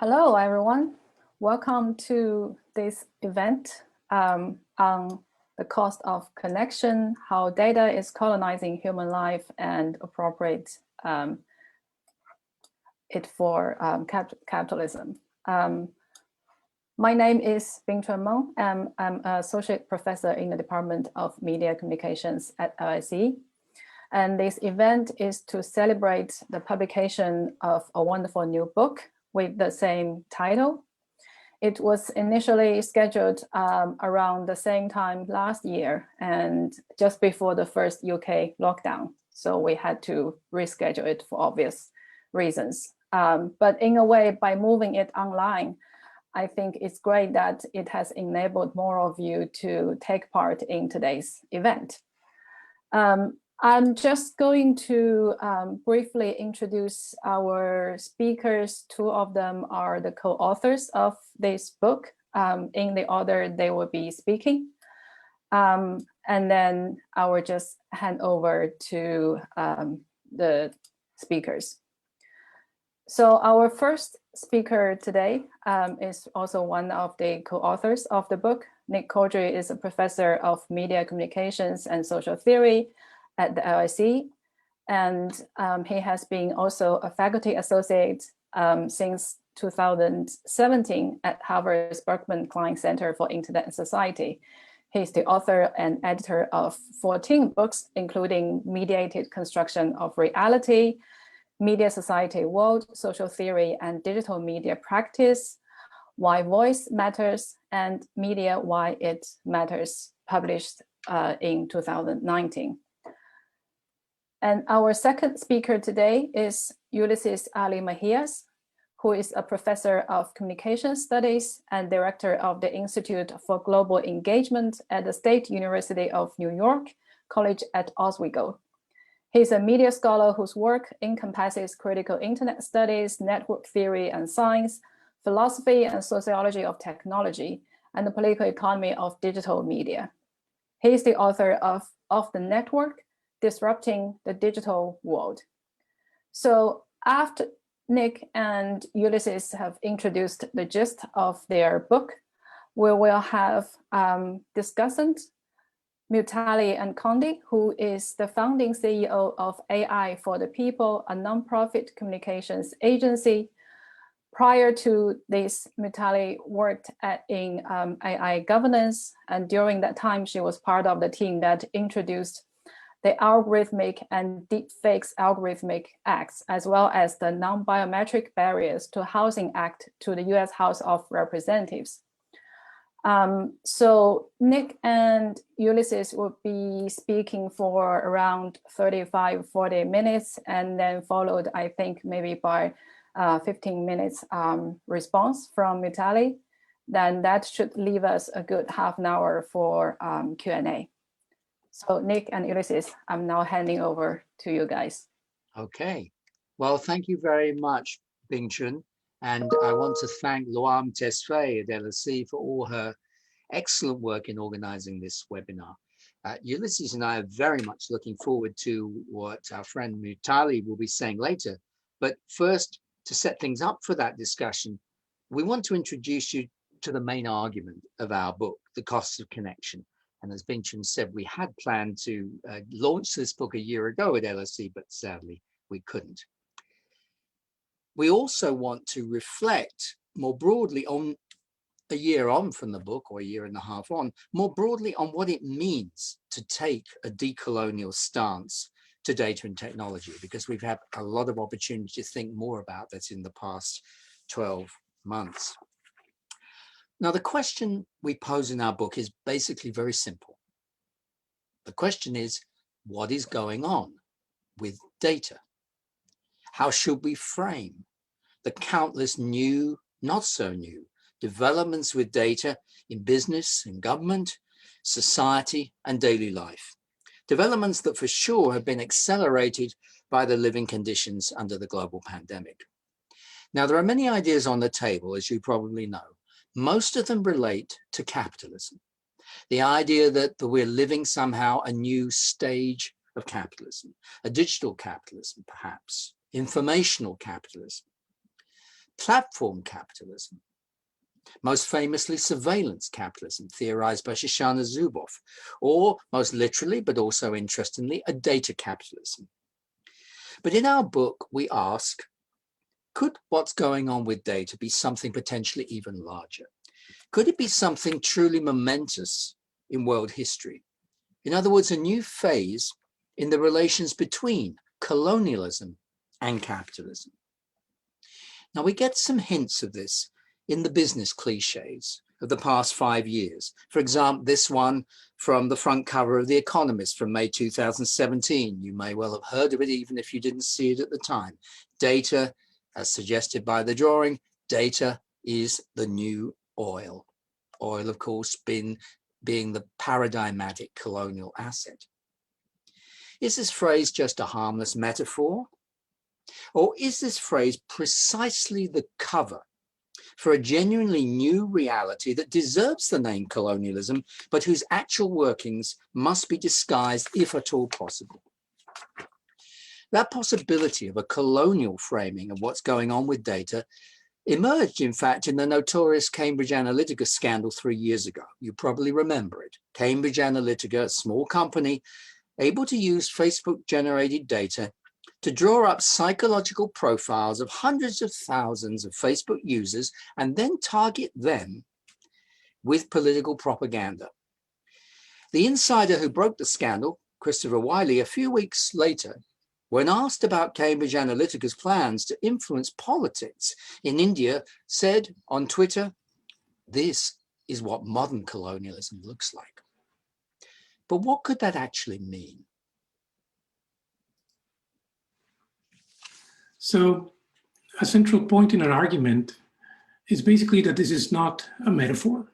Hello, everyone. Welcome to this event on the cost of connection, how data is colonizing human life and appropriate it for capitalism. My name is Bingchun Meng. I'm an associate professor in the Department of Media Communications at LSE. And this event is to celebrate the publication of a wonderful new book with the same title. It was initially scheduled around the same time last year and just before the first UK lockdown. So we had to reschedule it for obvious reasons. But in a way, by moving it online, I think it's great that it has enabled more of you to take part in today's event. I'm just going to briefly introduce our speakers. Two of them are the co-authors of this book in the order they will be speaking. And then I will just hand over to the speakers. So our first speaker today is also one of the co-authors of the book. Nick Couldry is a professor of media communications and social theory at the LSE, and he has been also a faculty associate since 2017 at Harvard's Berkman Klein Center for Internet and Society. He's the author and editor of 14 books, including Mediated Construction of Reality, Media Society World, Social Theory and Digital Media Practice, Why Voice Matters, and Media, Why It Matters, published in 2019. And our second speaker today is Ulises Ali Mejias, who is a professor of communication studies and director of the Institute for Global Engagement at the State University of New York College at Oswego. He's a media scholar whose work encompasses critical internet studies, network theory and science, philosophy and sociology of technology, and the political economy of digital media. He's the author of the Network, Disrupting the Digital World. So after Nick and Ulises have introduced the gist of their book, we will have discussant Mutale Nkonde, who is the founding CEO of AI for the People, a nonprofit communications agency. Prior to this, Mutale worked in AI governance, and during that time, she was part of the team that introduced the Algorithmic and Deepfakes Algorithmic Acts, as well as the Non-Biometric Barriers to Housing Act to the US House of Representatives. So Nick and Ulises will be speaking for around 35-40 minutes, and then followed, I think, maybe by 15 minutes response from Mutale. Then that should leave us a good half an hour for Q&A. So Nick and Ulises, I'm now handing over to you guys. Okay. Well, thank you very much, Bingchun. And I want to thank Loam Tesfaye at LSE for all her excellent work in organizing this webinar. Ulises and I are very much looking forward to what our friend Mutale will be saying later. But first, to set things up for that discussion, we want to introduce you to the main argument of our book, The Costs of Connection. And as Bingchun said, we had planned to launch this book a year ago at LSE, but sadly we couldn't. We also want to reflect more broadly on a year on from the book, or a year and a half on, more broadly on what it means to take a decolonial stance to data and technology, because we've had a lot of opportunity to think more about that in the past 12 months. Now, the question we pose in our book is basically very simple. The question is, what is going on with data? How should we frame the countless new, not so new, developments with data in business and government, society and daily life? Developments that for sure have been accelerated by the living conditions under the global pandemic. Now, there are many ideas on the table, as you probably know. Most of them relate to capitalism. The idea that we're living somehow a new stage of capitalism, a digital capitalism, perhaps, informational capitalism. platform capitalism, most famously surveillance capitalism, theorized by Shoshana Zuboff, or most literally, but also interestingly, a data capitalism. But in our book, we ask, could what's going on with data be something potentially even larger? Could it be something truly momentous in world history? In other words, a new phase in the relations between colonialism and capitalism. Now, we get some hints of this in the business cliches of the past 5 years. For example, this one from the front cover of The Economist from May 2017. You may well have heard of it, even if you didn't see it at the time. Data, as suggested by the drawing, data is the new oil. Oil, of course, being the paradigmatic colonial asset. Is this phrase just a harmless metaphor? Or is this phrase precisely the cover for a genuinely new reality that deserves the name colonialism, but whose actual workings must be disguised if at all possible? That possibility of a colonial framing of what's going on with data emerged, in fact, in the notorious Cambridge Analytica scandal 3 years ago. You probably remember it. Cambridge Analytica, a small company, able to use Facebook-generated data to draw up psychological profiles of hundreds of thousands of Facebook users and then target them with political propaganda. The insider who broke the scandal, Christopher Wiley, a few weeks later, when asked about Cambridge Analytica's plans to influence politics in India, said on Twitter, "This is what modern colonialism looks like." But what could that actually mean? So a central point in our argument is basically that this is not a metaphor.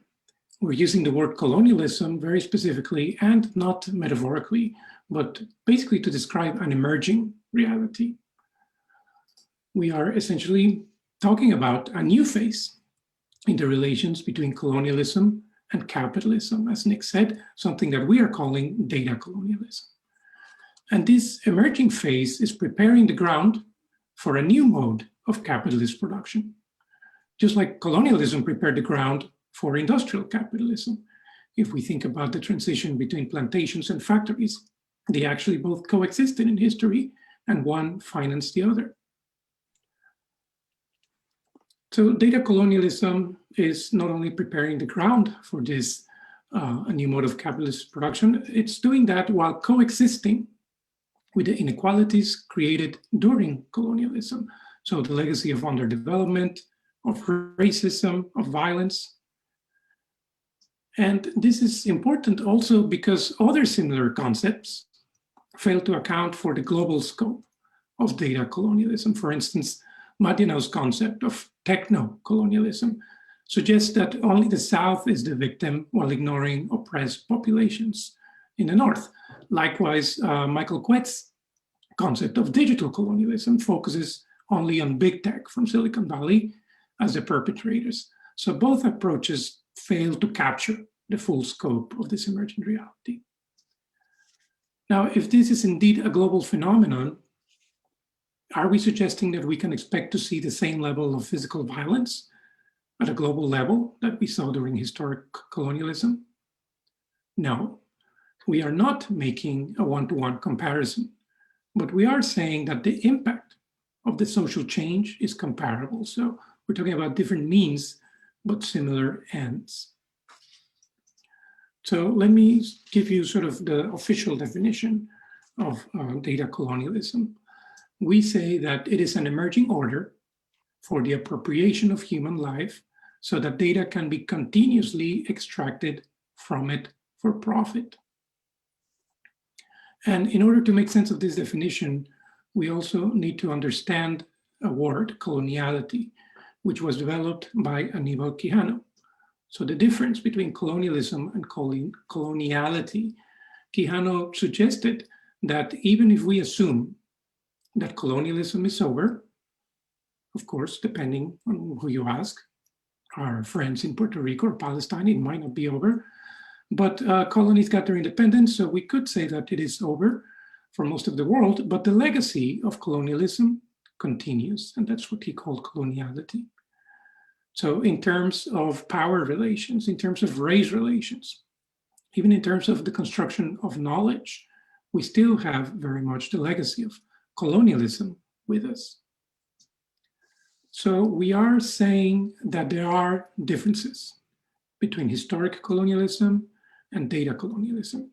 We're using the word colonialism very specifically and not metaphorically, but basically to describe an emerging reality. We are essentially talking about a new phase in the relations between colonialism and capitalism, as Nick said, something that we are calling data colonialism. And this emerging phase is preparing the ground for a new mode of capitalist production. Just like colonialism prepared the ground for industrial capitalism. If we think about the transition between plantations and factories, they actually both coexisted in history and one financed the other. So data colonialism is not only preparing the ground for this a new mode of capitalist production, it's doing that while coexisting with the inequalities created during colonialism. So the legacy of underdevelopment, of racism, of violence. And this is important also because other similar concepts fail to account for the global scope of data colonialism. For instance, Madiano's concept of techno-colonialism suggests that only the South is the victim while ignoring oppressed populations in the North. Likewise, Michael Quet's concept of digital colonialism focuses only on big tech from Silicon Valley as the perpetrators. So both approaches fail to capture the full scope of this emergent reality. Now, if this is indeed a global phenomenon, are we suggesting that we can expect to see the same level of physical violence at a global level that we saw during historic colonialism? No, we are not making a one-to-one comparison, but we are saying that the impact of the social change is comparable. So we're talking about different means, but similar ends. So let me give you sort of the official definition of data colonialism. We say that it is an emerging order for the appropriation of human life so that data can be continuously extracted from it for profit. And in order to make sense of this definition, we also need to understand a word, coloniality, which was developed by Aníbal Quijano. So the difference between colonialism and coloniality, Quijano suggested that even if we assume that colonialism is over, of course, depending on who you ask, our friends in Puerto Rico or Palestine, it might not be over, but colonies got their independence, so we could say that it is over for most of the world, but the legacy of colonialism continues, and that's what he called coloniality. So in terms of power relations, in terms of race relations, even in terms of the construction of knowledge, we still have very much the legacy of colonialism with us. So we are saying that there are differences between historic colonialism and data colonialism.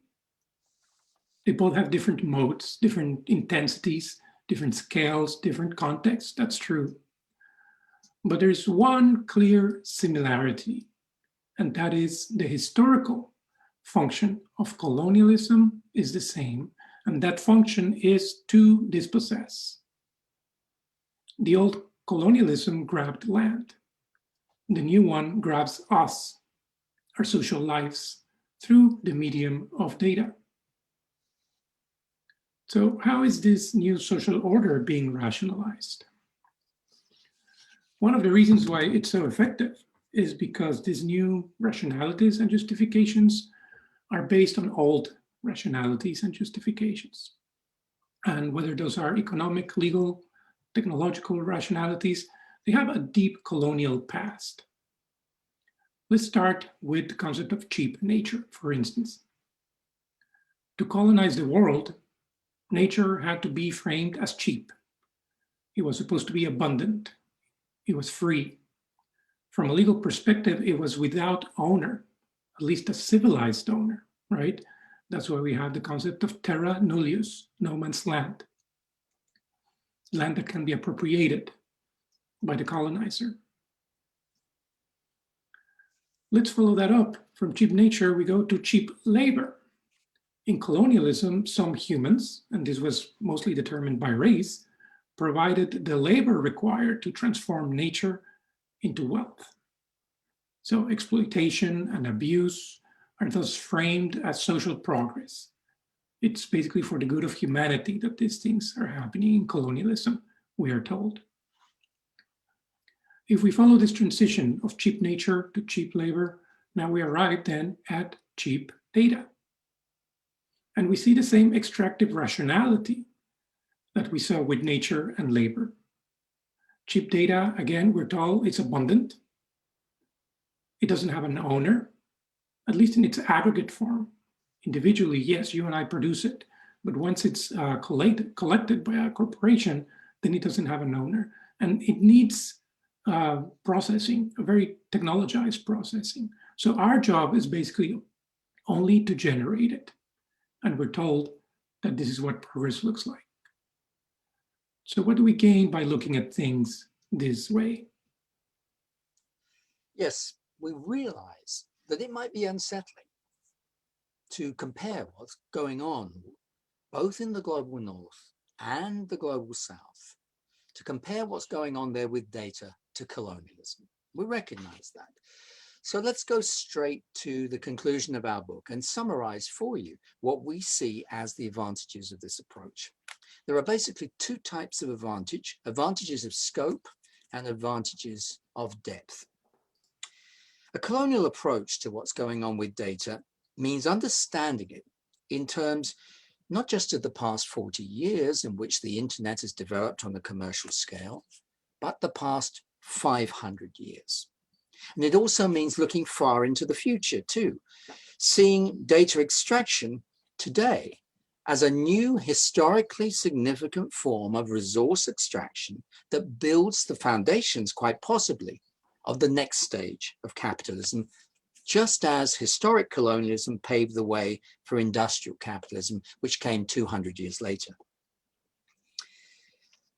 They both have different modes, different intensities, different scales, different contexts. That's true. But there's one clear similarity, and that is the historical function of colonialism is the same, and that function is to dispossess. The old colonialism grabbed land. The new one grabs us, our social lives, through the medium of data. So how is this new social order being rationalized? One of the reasons why it's so effective is because these new rationalities and justifications are based on old rationalities and justifications. And whether those are economic, legal, technological rationalities, they have a deep colonial past. Let's start with the concept of cheap nature, for instance. To colonize the world, nature had to be framed as cheap. It was supposed to be abundant. It was free. From a legal perspective, it was without owner, at least a civilized owner, right? That's why we have the concept of terra nullius, no man's land. Land that can be appropriated by the colonizer. Let's follow that up. From cheap nature, we go to cheap labor. In colonialism, some humans, and this was mostly determined by race, provided the labor required to transform nature into wealth. So exploitation and abuse are thus framed as social progress. It's basically for the good of humanity that these things are happening in colonialism, we are told. If we follow this transition of cheap nature to cheap labor, now we arrive then at cheap data. And we see the same extractive rationality that we saw with nature and labor. Cheap data, again, we're told it's abundant. It doesn't have an owner, at least in its aggregate form. Individually, yes, you and I produce it, but once it's collected by a corporation, then it doesn't have an owner. And it needs processing, a very technologized processing. So our job is basically only to generate it. And we're told that this is what progress looks like. So what do we gain by looking at things this way? Yes, we realize that it might be unsettling to compare what's going on both in the global north and the global south, to compare what's going on there with data to colonialism. We recognize that. So let's go straight to the conclusion of our book and summarize for you what we see as the advantages of this approach. There are basically two types of advantage, advantages of scope and advantages of depth. A colonial approach to what's going on with data means understanding it in terms not just of the past 40 years in which the internet has developed on a commercial scale, but the past 500 years. And it also means looking far into the future too, seeing data extraction today as a new historically significant form of resource extraction that builds the foundations, quite possibly, of the next stage of capitalism, just as historic colonialism paved the way for industrial capitalism, which came 200 years later.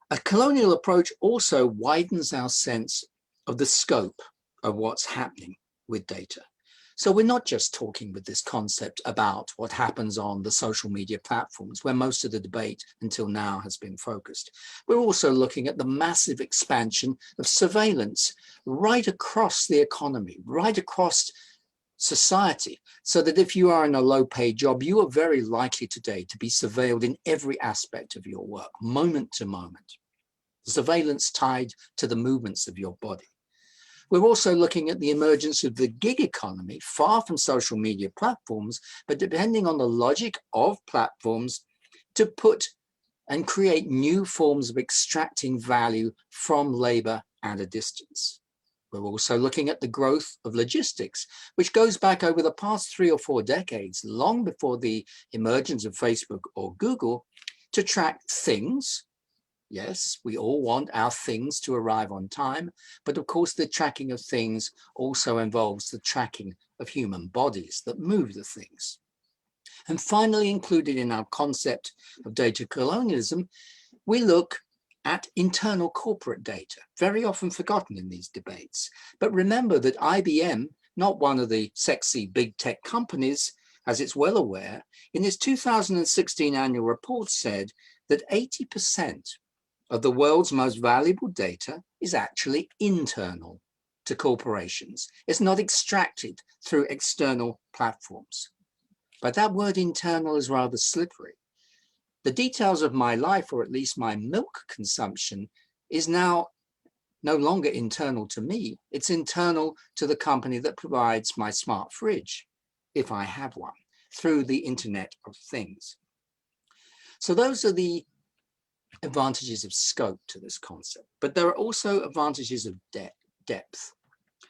A colonial approach also widens our sense of the scope of what's happening with data. So we're not just talking with this concept about what happens on the social media platforms, where most of the debate until now has been focused. We're also looking at the massive expansion of surveillance right across the economy, right across society, so that if you are in a low-paid job, you are very likely today to be surveilled in every aspect of your work, moment to moment. Surveillance tied to the movements of your body. We're also looking at the emergence of the gig economy, far from social media platforms, but depending on the logic of platforms to put and create new forms of extracting value from labor at a distance. We're also looking at the growth of logistics, which goes back over the past 3 or 4 decades, long before the emergence of Facebook or Google, to track things. Yes, we all want our things to arrive on time, but of course the tracking of things also involves the tracking of human bodies that move the things. And finally, included in our concept of data colonialism, we look at internal corporate data, very often forgotten in these debates. But remember that IBM, not one of the sexy big tech companies, as it's well aware, in its 2016 annual report said that 80% of the world's most valuable data is actually internal to corporations. It's not extracted through external platforms. But that word internal is rather slippery. The details of my life, or at least my milk consumption, is now no longer internal to me. It's internal to the company that provides my smart fridge, if I have one, through the Internet of Things. So those are the advantages of scope to this concept, but there are also advantages of depth.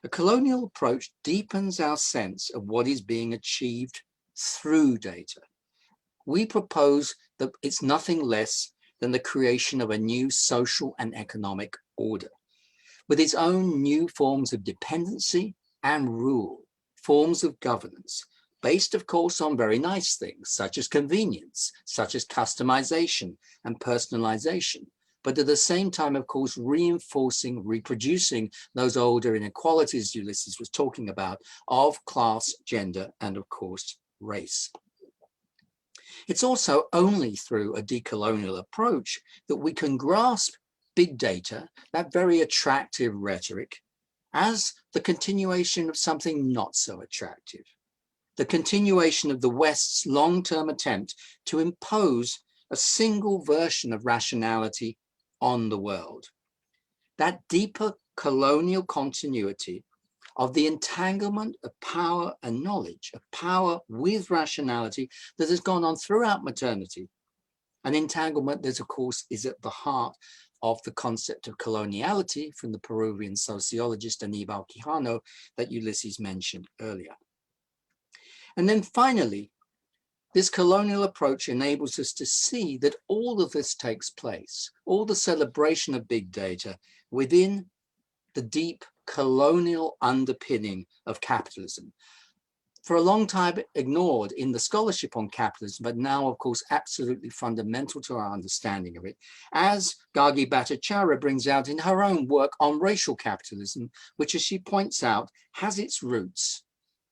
A colonial approach deepens our sense of what is being achieved through data. We propose that it's nothing less than the creation of a new social and economic order, with its own new forms of dependency and rule, forms of governance, based, of course, on very nice things, such as convenience, such as customization and personalization, but at the same time, of course, reinforcing, reproducing those older inequalities Ulises was talking about of class, gender, and of course, race. It's also only through a decolonial approach that we can grasp big data, that very attractive rhetoric, as the continuation of something not so attractive, the continuation of the West's long-term attempt to impose a single version of rationality on the world. That deeper colonial continuity of the entanglement of power and knowledge, of power with rationality that has gone on throughout modernity, an entanglement that, of course, is at the heart of the concept of coloniality from the Peruvian sociologist Aníbal Quijano that Ulises mentioned earlier. And then finally, this colonial approach enables us to see that all of this takes place, all the celebration of big data within the deep colonial underpinning of capitalism. For a long time ignored in the scholarship on capitalism, but now, of course, absolutely fundamental to our understanding of it, as Gargi Bhattacharya brings out in her own work on racial capitalism, which, as she points out, has its roots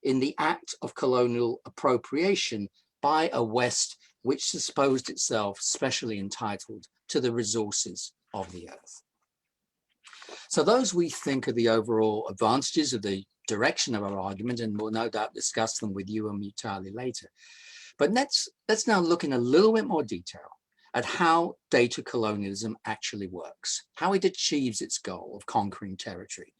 in the act of colonial appropriation by a West which supposed itself specially entitled to the resources of the earth. So those, we think, are the overall advantages of the direction of our argument, and we'll no doubt discuss them with you and Mutale later. But let's now look in a little bit more detail at how data colonialism actually works, how it achieves its goal of conquering territory.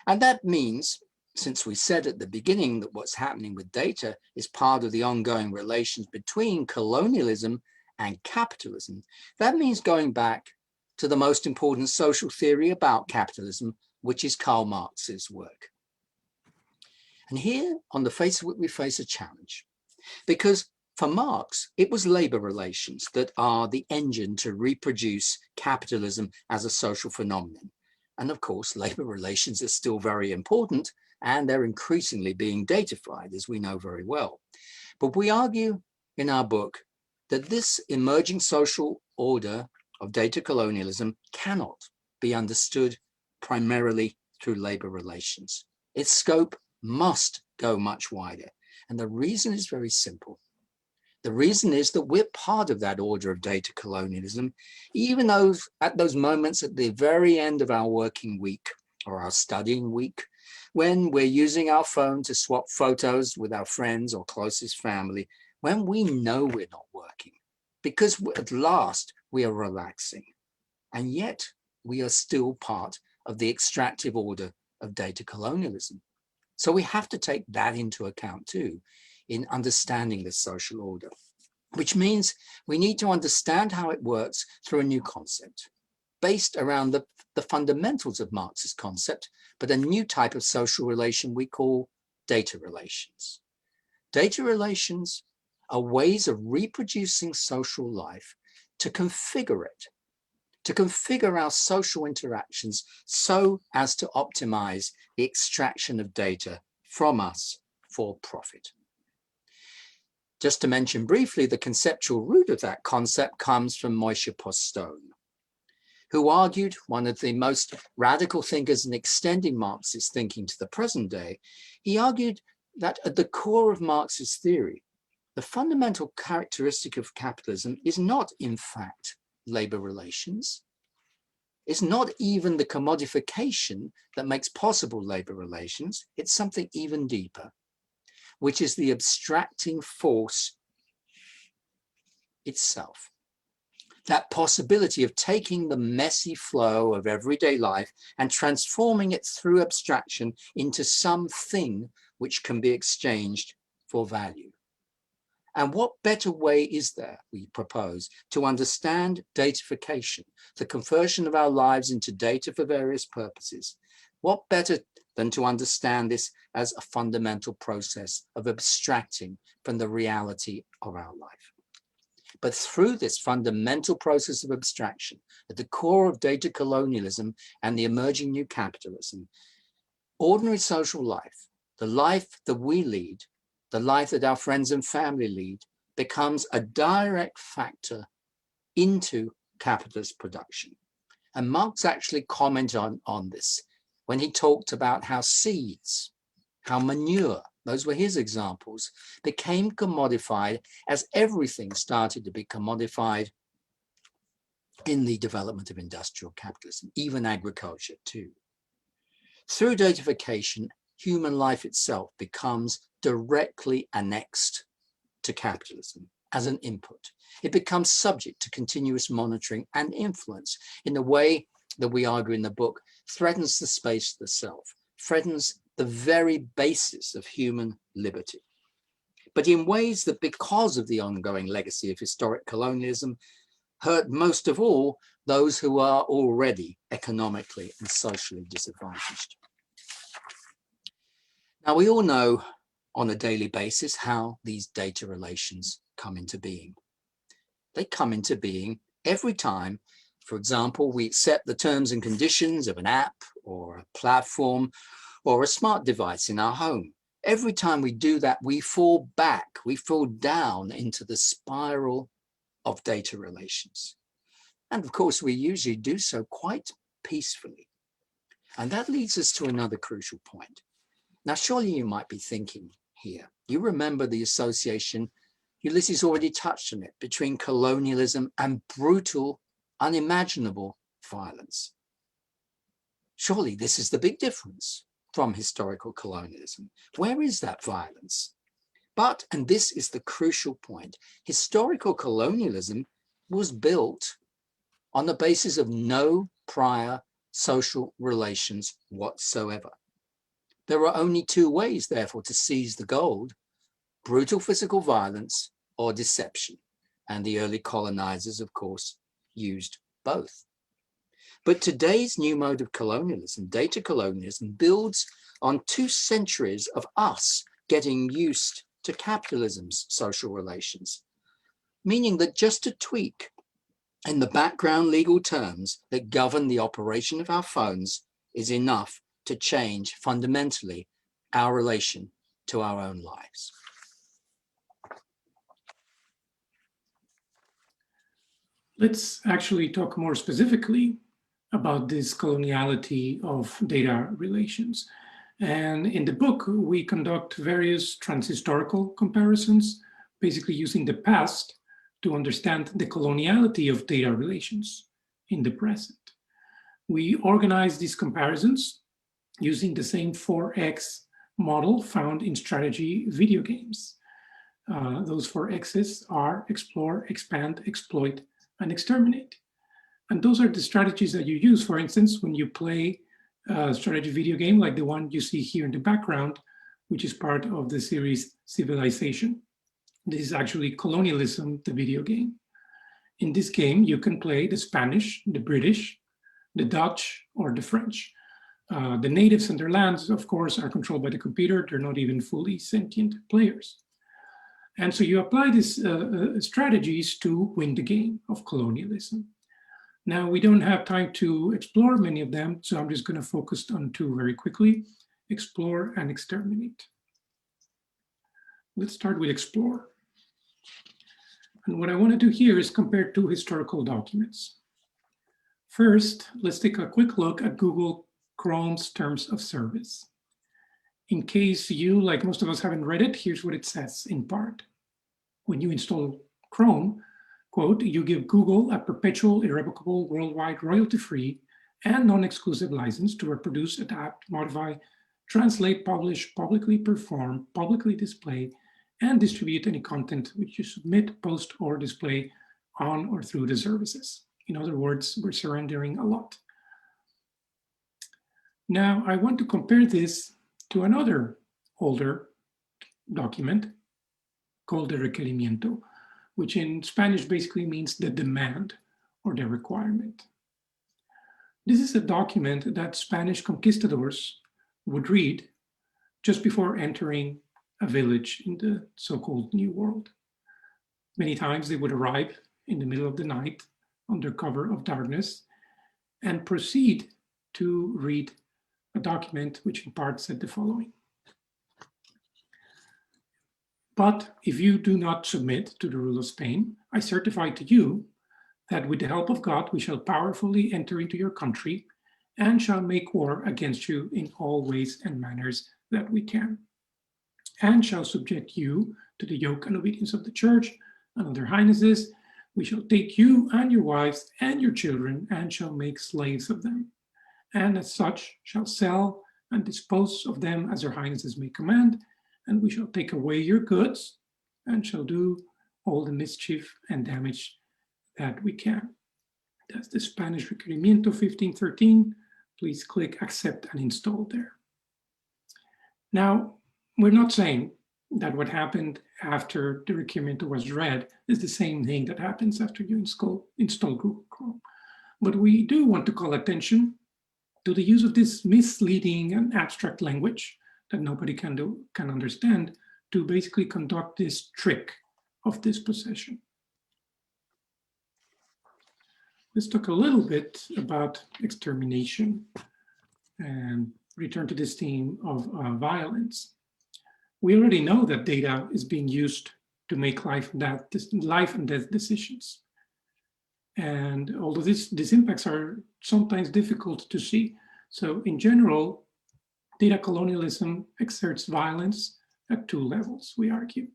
And that means, since we said at the beginning that what's happening with data is part of the ongoing relations between colonialism and capitalism, that means going back to the most important social theory about capitalism, which is Karl Marx's work. And here, on the face of it, we face a challenge, because for Marx, it was labor relations that are the engine to reproduce capitalism as a social phenomenon. And of course, labor relations are still very important, and they're increasingly being datafied, as we know very well. But we argue in our book that this emerging social order of data colonialism cannot be understood primarily through labor relations. Its scope must go much wider. And the reason is very simple. The reason is that we're part of that order of data colonialism, even though at those moments at the very end of our working week or our studying week, when we're using our phone to swap photos with our friends or closest family, when we know we're not working, because at last we are relaxing. And yet we are still part of the extractive order of data colonialism. So we have to take that into account too in understanding this social order. which means we need to understand how it works through a new concept based around the fundamentals of Marx's concept, but a new type of social relation we call data relations. Data relations are ways of reproducing social life to configure it, to configure our social interactions so as to optimize the extraction of data from us for profit. Just to mention briefly, the conceptual root of that concept comes from Mejias Postone, who argued, one of the most radical thinkers in extending Marxist thinking to the present day, he argued that at the core of Marx's theory, the fundamental characteristic of capitalism is not, in fact, labor relations. It's not even the commodification that makes possible labor relations. It's something even deeper, which is the abstracting force itself. That possibility of taking the messy flow of everyday life and transforming it through abstraction into something which can be exchanged for value. And what better way is there, we propose, to understand datafication, the conversion of our lives into data for various purposes? What better than to understand this as a fundamental process of abstracting from the reality of our life? But through this fundamental process of abstraction, at the core of data colonialism and the emerging new capitalism, ordinary social life, the life that we lead, the life that our friends and family lead, becomes a direct factor into capitalist production. And Marx actually commented on this when he talked about how seeds, how manure, those were his examples, became commodified as everything started to be commodified in the development of industrial capitalism, even agriculture too. Through datafication, human life itself becomes directly annexed to capitalism as an input. It becomes subject to continuous monitoring and influence in the way that we argue in the book threatens the space of the self, threatens the very basis of human liberty. But in ways that, because of the ongoing legacy of historic colonialism, hurt most of all those who are already economically and socially disadvantaged. Now, we all know on a daily basis how these data relations come into being. They come into being every time, for example, we accept the terms and conditions of an app or a platform or a smart device in our home. Every time we do that, we fall back, we fall down into the spiral of data relations. And of course, we usually do so quite peacefully. And that leads us to another crucial point. Now, surely you might be thinking here, you remember the association, Ulises already touched on it, between colonialism and brutal, unimaginable violence. Surely this is the big difference from historical colonialism. Where is that violence? But, and this is the crucial point, historical colonialism was built on the basis of no prior social relations whatsoever. There are only two ways, therefore, to seize the gold: brutal physical violence or deception. And the early colonizers, of course, used both. But today's new mode of colonialism, data colonialism, builds on 2 centuries of us getting used to capitalism's social relations, meaning that just a tweak in the background legal terms that govern the operation of our phones is enough to change fundamentally our relation to our own lives. Let's actually talk more specifically about this coloniality of data relations. And in the book, we conduct various transhistorical comparisons, basically using the past to understand the coloniality of data relations in the present. We organize these comparisons using the same 4X model found in strategy video games. Those 4 X's are explore, expand, exploit, and exterminate. And those are the strategies that you use, for instance, when you play a strategy video game like the one you see here in the background, which is part of the series Civilization. This is actually Colonialism, the video game. In this game, you can play the Spanish, the British, the Dutch, or the French. The natives and their lands, of course, are controlled by the computer. They're not even fully sentient players. And so you apply these strategies to win the game of colonialism. Now, we don't have time to explore many of them, so I'm just going to focus on two very quickly: explore and exterminate. Let's start with explore. And what I want to do here is compare two historical documents. First, let's take a quick look at Google Chrome's terms of service. In case you, like most of us, haven't read it, here's what it says in part. When you install Chrome, quote, you give Google a perpetual, irrevocable, worldwide, royalty-free, and non-exclusive license to reproduce, adapt, modify, translate, publish, publicly perform, publicly display, and distribute any content which you submit, post, or display on or through the services. In other words, we're surrendering a lot. Now, I want to compare this to another older document called the requerimiento, which in Spanish basically means the demand or the requirement. This is a document that Spanish conquistadors would read just before entering a village in the so-called New World. Many times they would arrive in the middle of the night under cover of darkness and proceed to read a document which in part said the following. But if you do not submit to the rule of Spain, I certify to you that with the help of God, we shall powerfully enter into your country and shall make war against you in all ways and manners that we can, and shall subject you to the yoke and obedience of the church and of their highnesses. We shall take you and your wives and your children and shall make slaves of them, and as such shall sell and dispose of them as their highnesses may command, and we shall take away your goods and shall do all the mischief and damage that we can. That's the Spanish Requerimiento 1513. Please click accept and install there. Now, we're not saying that what happened after the Requerimiento was read is the same thing that happens after you install Google Chrome. But we do want to call attention to the use of this misleading and abstract language that nobody can understand to basically conduct this trick of dispossession. Let's talk a little bit about extermination and return to this theme of violence. We already know that data is being used to make life and death decisions. And although these impacts are sometimes difficult to see, so in general, data colonialism exerts violence at two levels, we argue.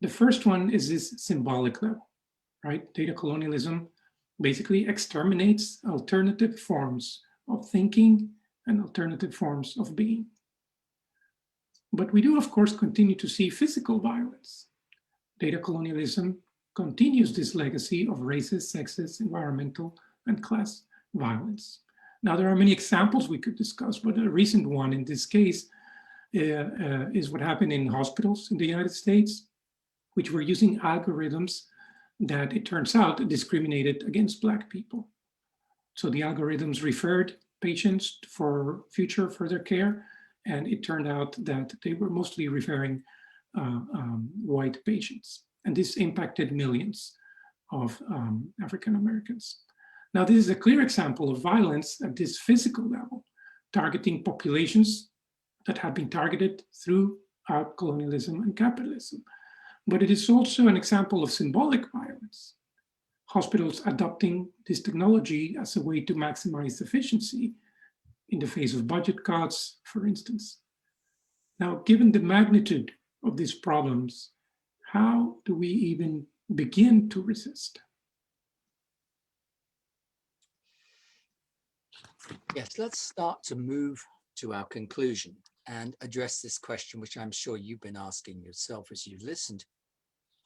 The first one is this symbolic level, right? Data colonialism basically exterminates alternative forms of thinking and alternative forms of being. But we do, of course, continue to see physical violence. Data colonialism continues this legacy of racist, sexist, environmental, and class violence. Now, there are many examples we could discuss, but a recent one in this case is what happened in hospitals in the United States, which were using algorithms that, it turns out, discriminated against Black people. So the algorithms referred patients for future further care, and it turned out that they were mostly referring white patients. And this impacted millions of African Americans. Now, this is a clear example of violence at this physical level, targeting populations that have been targeted throughout colonialism and capitalism. But it is also an example of symbolic violence. Hospitals adopting this technology as a way to maximize efficiency in the face of budget cuts, for instance. Now, given the magnitude of these problems, how do we even begin to resist? Yes, let's start to move to our conclusion and address this question, which I'm sure you've been asking yourself as you've listened.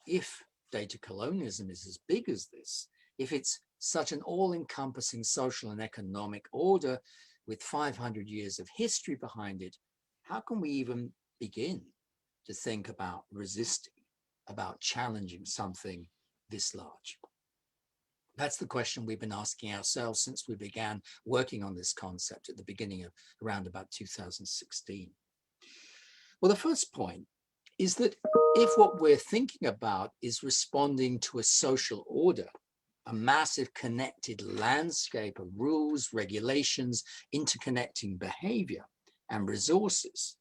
If data colonialism is as big as this, if it's such an all-encompassing social and economic order with 500 years of history behind it, how can we even begin to think about resisting about challenging something this large? That's the question we've been asking ourselves since we began working on this concept at the beginning of around about 2016. Well, the first point is that if what we're thinking about is responding to a social order, a massive connected landscape of rules, regulations, interconnecting behavior and resources,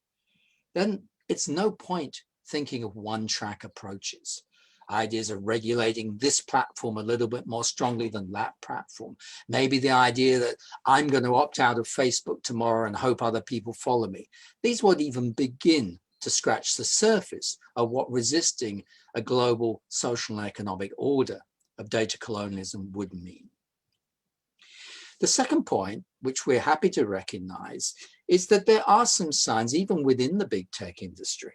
then it's no point thinking of one-track approaches. Ideas of regulating this platform a little bit more strongly than that platform. Maybe the idea that I'm going to opt out of Facebook tomorrow and hope other people follow me. These won't even begin to scratch the surface of what resisting a global social and economic order of data colonialism would mean. The second point, which we're happy to recognize, is that there are some signs, even within the big tech industry,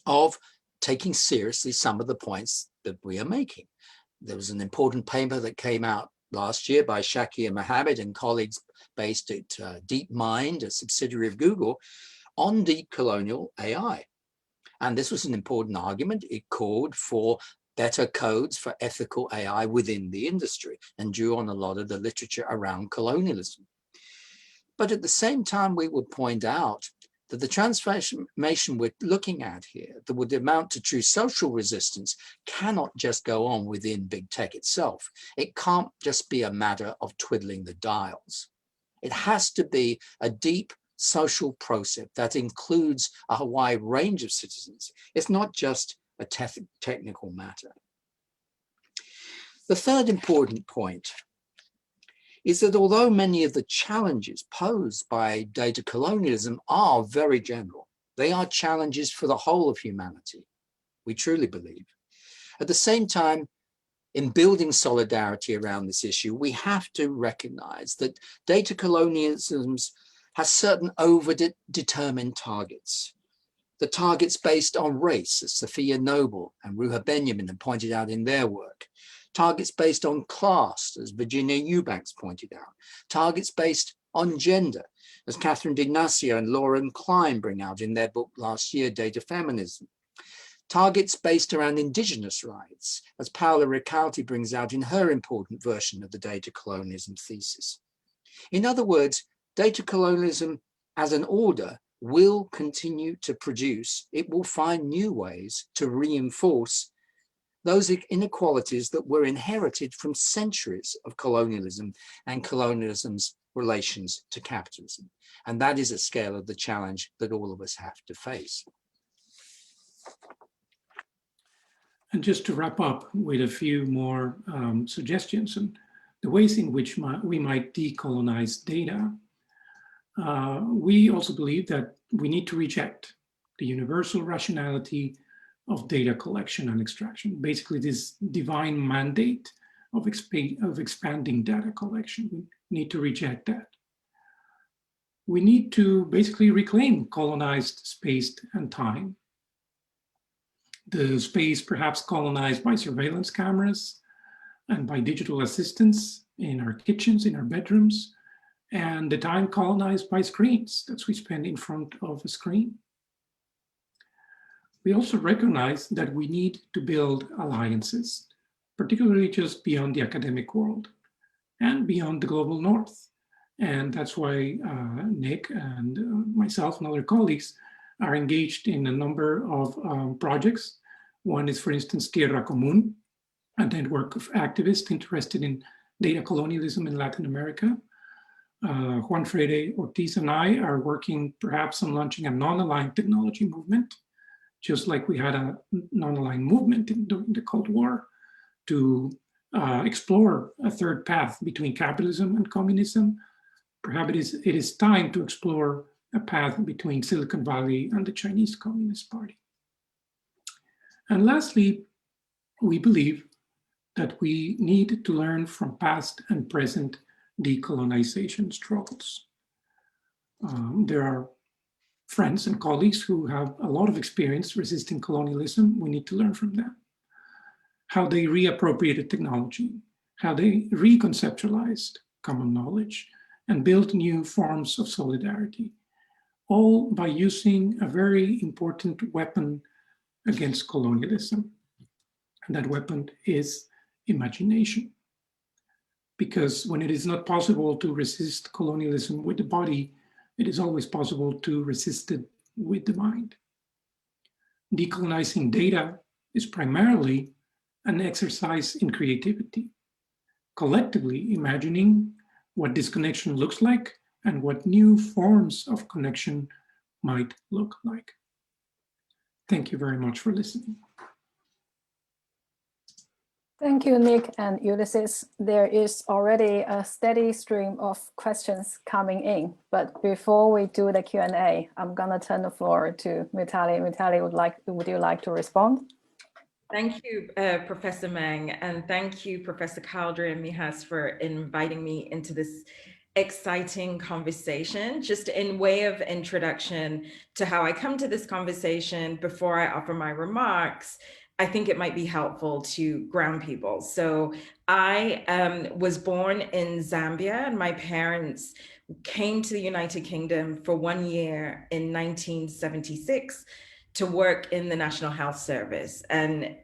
of taking seriously some of the points that we are making. There was an important paper that came out last year by Shakir Mohammed and colleagues based at DeepMind, a subsidiary of Google, on deep colonial AI. And this was an important argument. It called for better codes for ethical AI within the industry and drew on a lot of the literature around colonialism. But at the same time, we would point out that the transformation we're looking at here that would amount to true social resistance cannot just go on within big tech itself. It can't just be a matter of twiddling the dials. It has to be a deep social process that includes a wide range of citizens. It's not just a technical matter. The third important point is that although many of the challenges posed by data colonialism are very general, they are challenges for the whole of humanity, we truly believe. At the same time, in building solidarity around this issue, we have to recognize that data colonialism has certain over-determined targets. The targets based on race, as Sophia Noble and Ruha Benjamin have pointed out in their work. Targets based on class, as Virginia Eubanks pointed out. Targets based on gender, as Catherine D'Ignacio and Lauren Klein bring out in their book last year, Data Feminism. Targets based around indigenous rights, as Paola Ricalti brings out in her important version of the data colonialism thesis. In other words, data colonialism as an order will continue to produce, it will find new ways to reinforce those inequalities that were inherited from centuries of colonialism and colonialism's relations to capitalism. And that is a scale of the challenge that all of us have to face. And just to wrap up with a few more suggestions on the ways in which we might decolonize data, we also believe that we need to reject the universal rationality of data collection and extraction, basically this divine mandate of expanding data collection. We need to reject that. We need to basically reclaim colonized space and time. The space perhaps colonized by surveillance cameras and by digital assistants in our kitchens, in our bedrooms, and the time colonized by screens that we spend in front of a screen. We also recognize that we need to build alliances, particularly just beyond the academic world and beyond the global north. And that's why Nick and myself and other colleagues are engaged in a number of projects. One is, for instance, Tierra Común, a network of activists interested in data colonialism in Latin America. Juan Freire Ortiz and I are working perhaps on launching a non-aligned technology movement, just like we had a non-aligned movement during the Cold War to explore a third path between capitalism and communism. Perhaps it is time to explore a path between Silicon Valley and the Chinese Communist Party. And lastly, we believe that we need to learn from past and present decolonization struggles. There are friends and colleagues who have a lot of experience resisting colonialism. We need to learn from them. How they reappropriated technology, how they reconceptualized common knowledge, and built new forms of solidarity, all by using a very important weapon against colonialism. And that weapon is imagination. Because when it is not possible to resist colonialism with the body, it is always possible to resist it with the mind. Decolonizing data is primarily an exercise in creativity, collectively imagining what this connection looks like and what new forms of connection might look like. Thank you very much for listening. Thank you, Nick and Ulises. There is already a steady stream of questions coming in, but before we do the Q&A, I'm gonna turn the floor to Mutale. Mutale, would you like to respond? Thank you, Professor Meng, and thank you, Professor Couldry and Mejias, for inviting me into this exciting conversation. Just in way of introduction to how I come to this conversation, before I offer my remarks, I think it might be helpful to ground people. So I was born in Zambia, and my parents came to the United Kingdom for 1 year in 1976 to work in the National Health Service and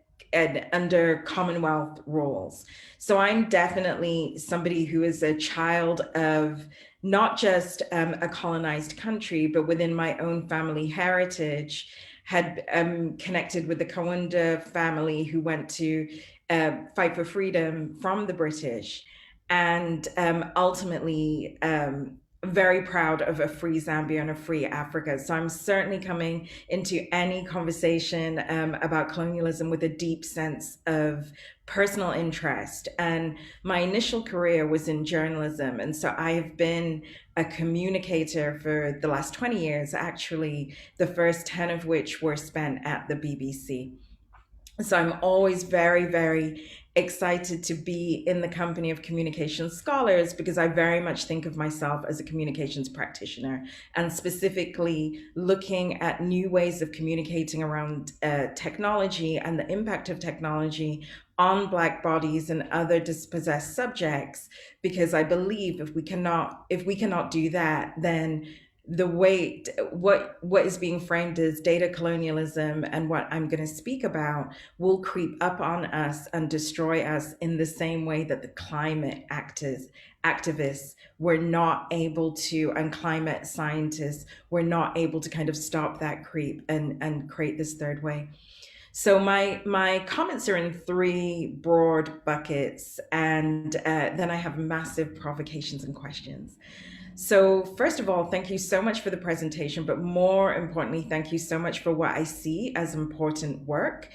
under Commonwealth rules. So I'm definitely somebody who is a child of not just a colonized country, but within my own family heritage, had connected with the Nkonde family who went to fight for freedom from the British, and ultimately very proud of a free Zambia and a free Africa. So I'm certainly coming into any conversation about colonialism with a deep sense of personal interest. And my initial career was in journalism. And so I've been a communicator for the last 20 years, actually, the first 10 of which were spent at the BBC. So I'm always very, very excited to be in the company of communications scholars, because I very much think of myself as a communications practitioner, and specifically looking at new ways of communicating around technology and the impact of technology on Black bodies and other dispossessed subjects, because I believe if we cannot do that, then the way what is being framed as data colonialism and what I'm going to speak about will creep up on us and destroy us in the same way that the climate activists were not able to, and climate scientists were not able to kind of stop that creep and create this third way. So my comments are in three broad buckets, and then I have massive provocations and questions. So first of all, thank you so much for the presentation, but more importantly, thank you so much for what I see as important work.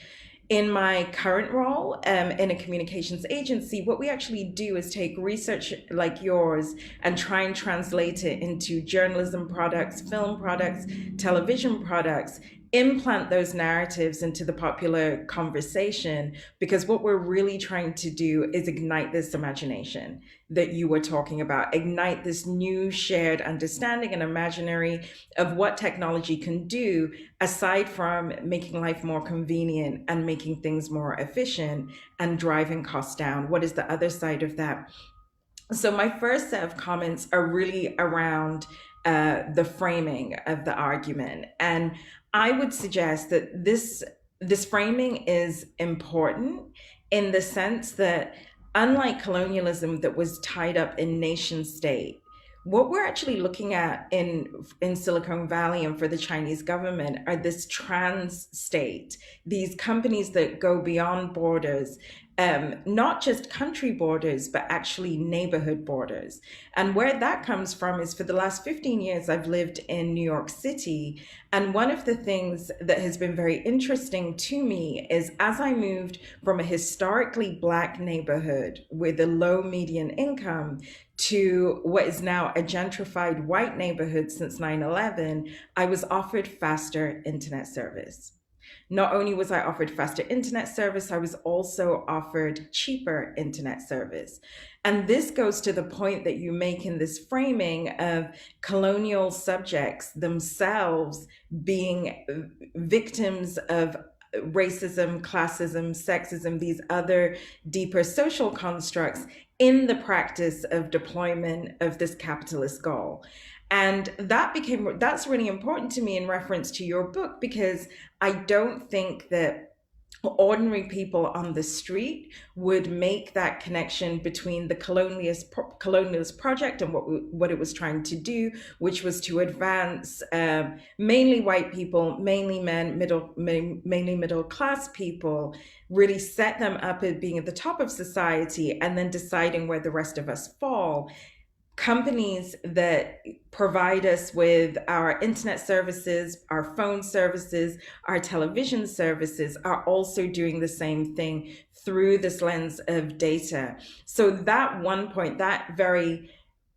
In my current role in a communications agency, what we actually do is take research like yours and try and translate it into journalism products, film products, television products, implant those narratives into the popular conversation, because what we're really trying to do is ignite this imagination that you were talking about, ignite this new shared understanding and imaginary of what technology can do, aside from making life more convenient and making things more efficient and driving costs down. What is the other side of that? So my first set of comments are really around the framing of the argument. And I would suggest that this framing is important in the sense that, unlike colonialism that was tied up in nation state, what we're actually looking at in Silicon Valley and for the Chinese government are this trans state, these companies that go beyond borders, not just country borders, but actually neighborhood borders. And where that comes from is, for the last 15 years, I've lived in New York City. And one of the things that has been very interesting to me is, as I moved from a historically Black neighborhood with a low median income to what is now a gentrified white neighborhood since 9/11, I was offered faster internet service. Not only was I offered faster internet service, I was also offered cheaper internet service. And this goes to the point that you make in this framing of colonial subjects themselves being victims of racism, classism, sexism, these other deeper social constructs in the practice of deployment of this capitalist goal. And that's really important to me in reference to your book, because I don't think that ordinary people on the street would make that connection between the colonialist project and what it was trying to do, which was to advance mainly white people, mainly men, mainly middle class people, really set them up as being at the top of society, and then deciding where the rest of us fall. Companies that provide us with our internet services, our phone services, our television services are also doing the same thing through this lens of data. So that one point, that very,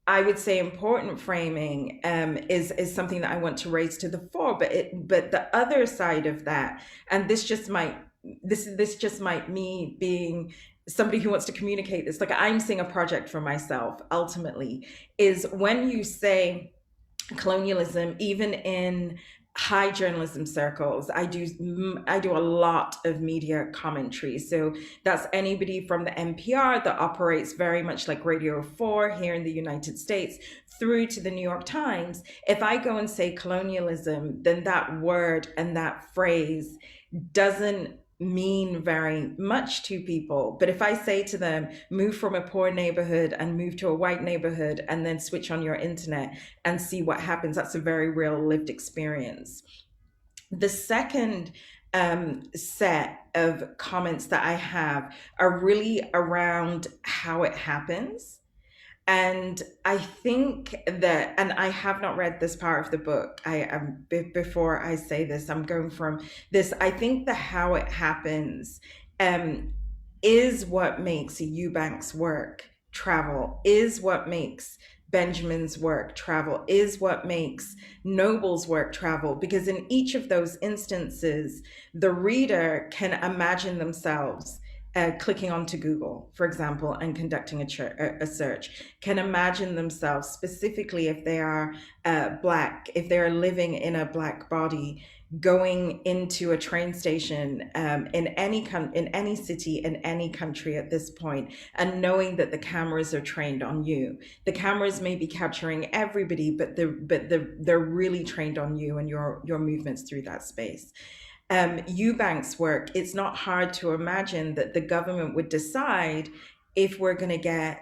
I would say, important framing is something that I want to raise to the fore. But the other side of that, and this just might me being somebody who wants to communicate this, like I'm seeing a project for myself ultimately, is when you say colonialism, even in high journalism circles, I do a lot of media commentary. So that's anybody from the NPR that operates very much like Radio 4 here in the United States, through to the New York Times. If I go and say colonialism, then that word and that phrase doesn't mean very much to people. But if I say to them, move from a poor neighborhood and move to a white neighborhood and then switch on your internet and see what happens, that's a very real lived experience. The second set of comments that I have are really around how it happens. And I think that, and I have not read this part of the book. Before I say this, I'm going from this. I think the how it happens is what makes Eubanks' work travel, is what makes Benjamin's work travel, is what makes Noble's work travel, because in each of those instances, the reader can imagine themselves clicking onto Google, for example, and conducting a search, can imagine themselves specifically if they are Black, if they're living in a Black body, going into a train station in any city, in any country at this point, and knowing that the cameras are trained on you. The cameras may be capturing everybody, but they're really trained on you and your movements through that space. Eubanks' work, it's not hard to imagine that the government would decide if we're going to get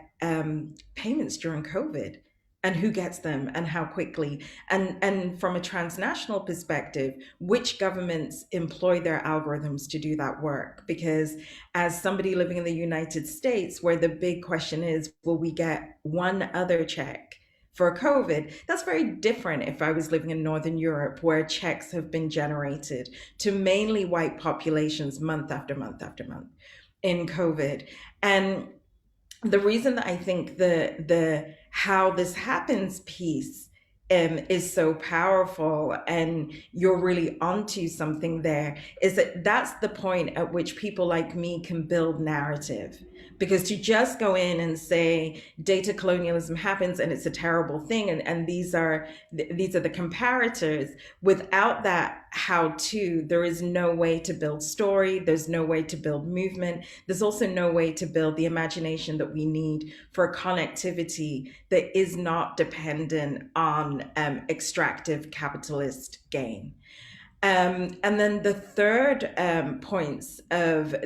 payments during COVID, and who gets them and how quickly. And from a transnational perspective, which governments employ their algorithms to do that work? Because as somebody living in the United States, where the big question is, will we get one other check for COVID? That's very different if I was living in Northern Europe, where checks have been generated to mainly white populations month after month after month in COVID. And the reason that I think the how this happens piece is so powerful, and you're really onto something there, is that that's the point at which people like me can build narrative. Because to just go in and say data colonialism happens and it's a terrible thing, and these are the comparators, without that how-to, there is no way to build story, there's no way to build movement, there's also no way to build the imagination that we need for connectivity that is not dependent on extractive capitalist gain. And then the third points, every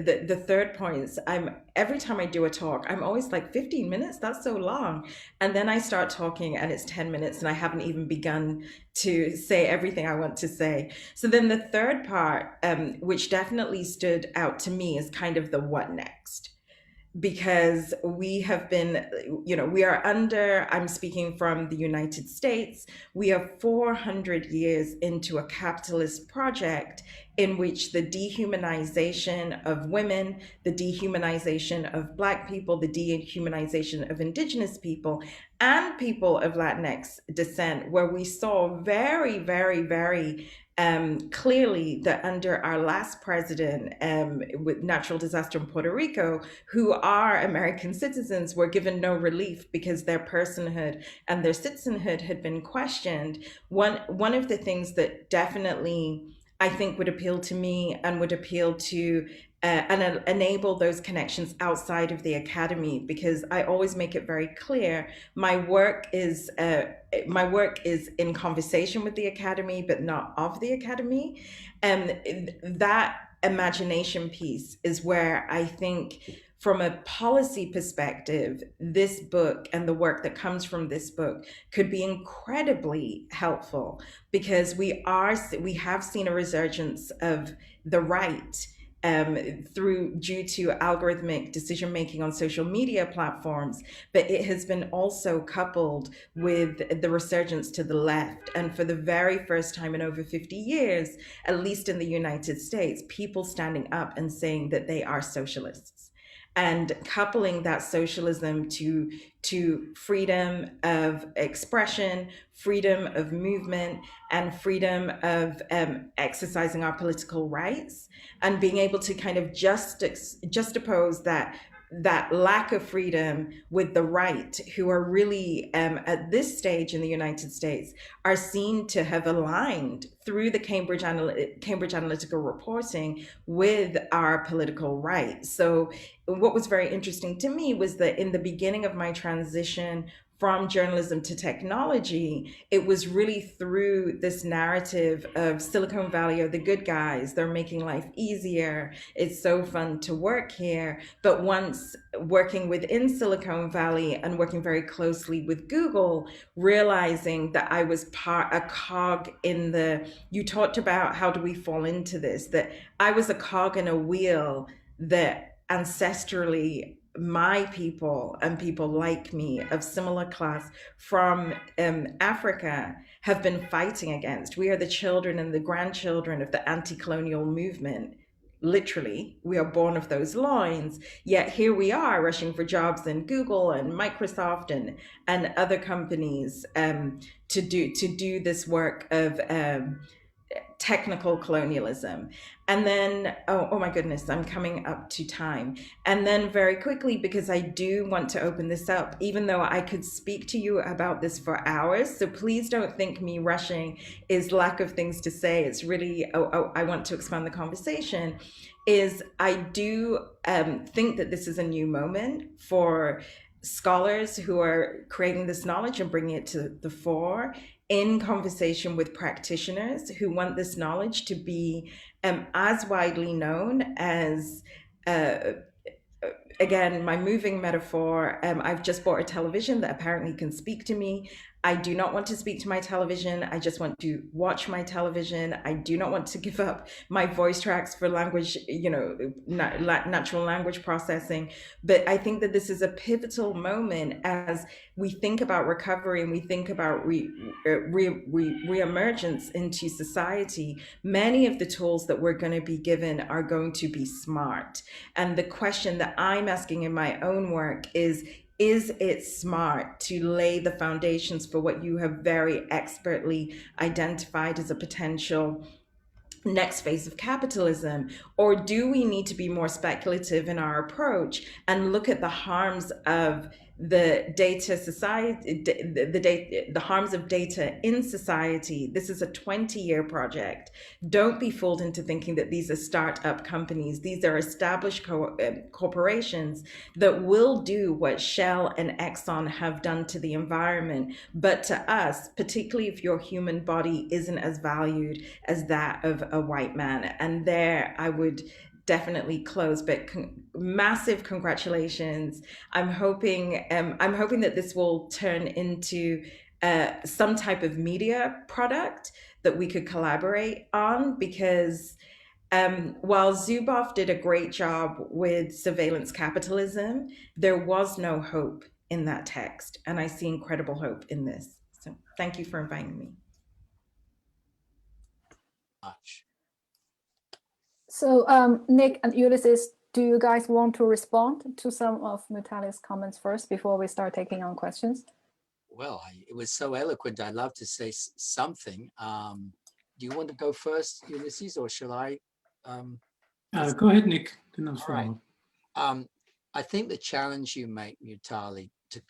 time I do a talk, I'm always like, 15 minutes, that's so long. And then I start talking and it's 10 minutes and I haven't even begun to say everything I want to say. So then the third part, which definitely stood out to me, is kind of the what next. Because we have been, we are under, I'm speaking from the United States, we are 400 years into a capitalist project in which the dehumanization of women, the dehumanization of Black people, the dehumanization of Indigenous people, and people of Latinx descent, where we saw very, very, very clearly that under our last president, with natural disaster in Puerto Rico, who are American citizens, were given no relief because their personhood and their citizenhood had been questioned. One of the things that definitely I think would appeal to me and would appeal to and enable those connections outside of the academy, because I always make it very clear my work is in conversation with the academy, but not of the academy. And that imagination piece is where I think, from a policy perspective, this book and the work that comes from this book could be incredibly helpful, because we have seen a resurgence of the right due to algorithmic decision making on social media platforms, but it has been also coupled with the resurgence to the left. And for the very first time in over 50 years, at least in the United States, people standing up and saying that they are socialists, and coupling that socialism to freedom of expression, freedom of movement, and freedom of exercising our political rights, and being able to kind of juxtapose that lack of freedom with the right, who are really at this stage in the United States are seen to have aligned through the Cambridge Analytica reporting with our political right. So what was very interesting to me was that in the beginning of my transition from journalism to technology, it was really through this narrative of Silicon Valley are the good guys, they're making life easier, it's so fun to work here. But once working within Silicon Valley and working very closely with Google, realizing that I was a cog in you talked about how do we fall into this, that I was a cog in a wheel that ancestrally my people and people like me of similar class from Africa have been fighting against. We are the children and the grandchildren of the anti-colonial movement. Literally, we are born of those loins, yet here we are rushing for jobs in Google and Microsoft and other companies to do this work of technical colonialism. And then, oh my goodness, I'm coming up to time. And then very quickly, because I do want to open this up, even though I could speak to you about this for hours, so please don't think me rushing is lack of things to say. It's really, I want to expand the conversation, is I do think that this is a new moment for scholars who are creating this knowledge and bringing it to the fore, in conversation with practitioners who want this knowledge to be as widely known as, again, my moving metaphor, I've just bought a television that apparently can speak to me. I do not want to speak to my television. I just want to watch my television. I do not want to give up my voice tracks for language, natural language processing. But I think that this is a pivotal moment as we think about recovery and we think about re-emergence into society. Many of the tools that we're going to be given are going to be smart. And the question that I'm asking in my own work is it smart to lay the foundations for what you have very expertly identified as a potential next phase of capitalism? Or do we need to be more speculative in our approach and look at the harms of the data society, the harms of data in society? This is a 20-year project. Don't be fooled into thinking that these are startup companies. These are established corporations that will do what Shell and Exxon have done to the environment, but to us, particularly if your human body isn't as valued as that of a white man. And there I would definitely close, but massive congratulations. I'm hoping that this will turn into some type of media product that we could collaborate on, because while Zuboff did a great job with surveillance capitalism, there was no hope in that text. And I see incredible hope in this. So thank you for inviting me. So Nick and Ulises, do you guys want to respond to some of Mutale's comments first before we start taking on questions? Well, it was so eloquent. I'd love to say something. Do you want to go first, Ulises, or shall I? Go ahead, Nick. All right. I think the challenge you make, Mutale, to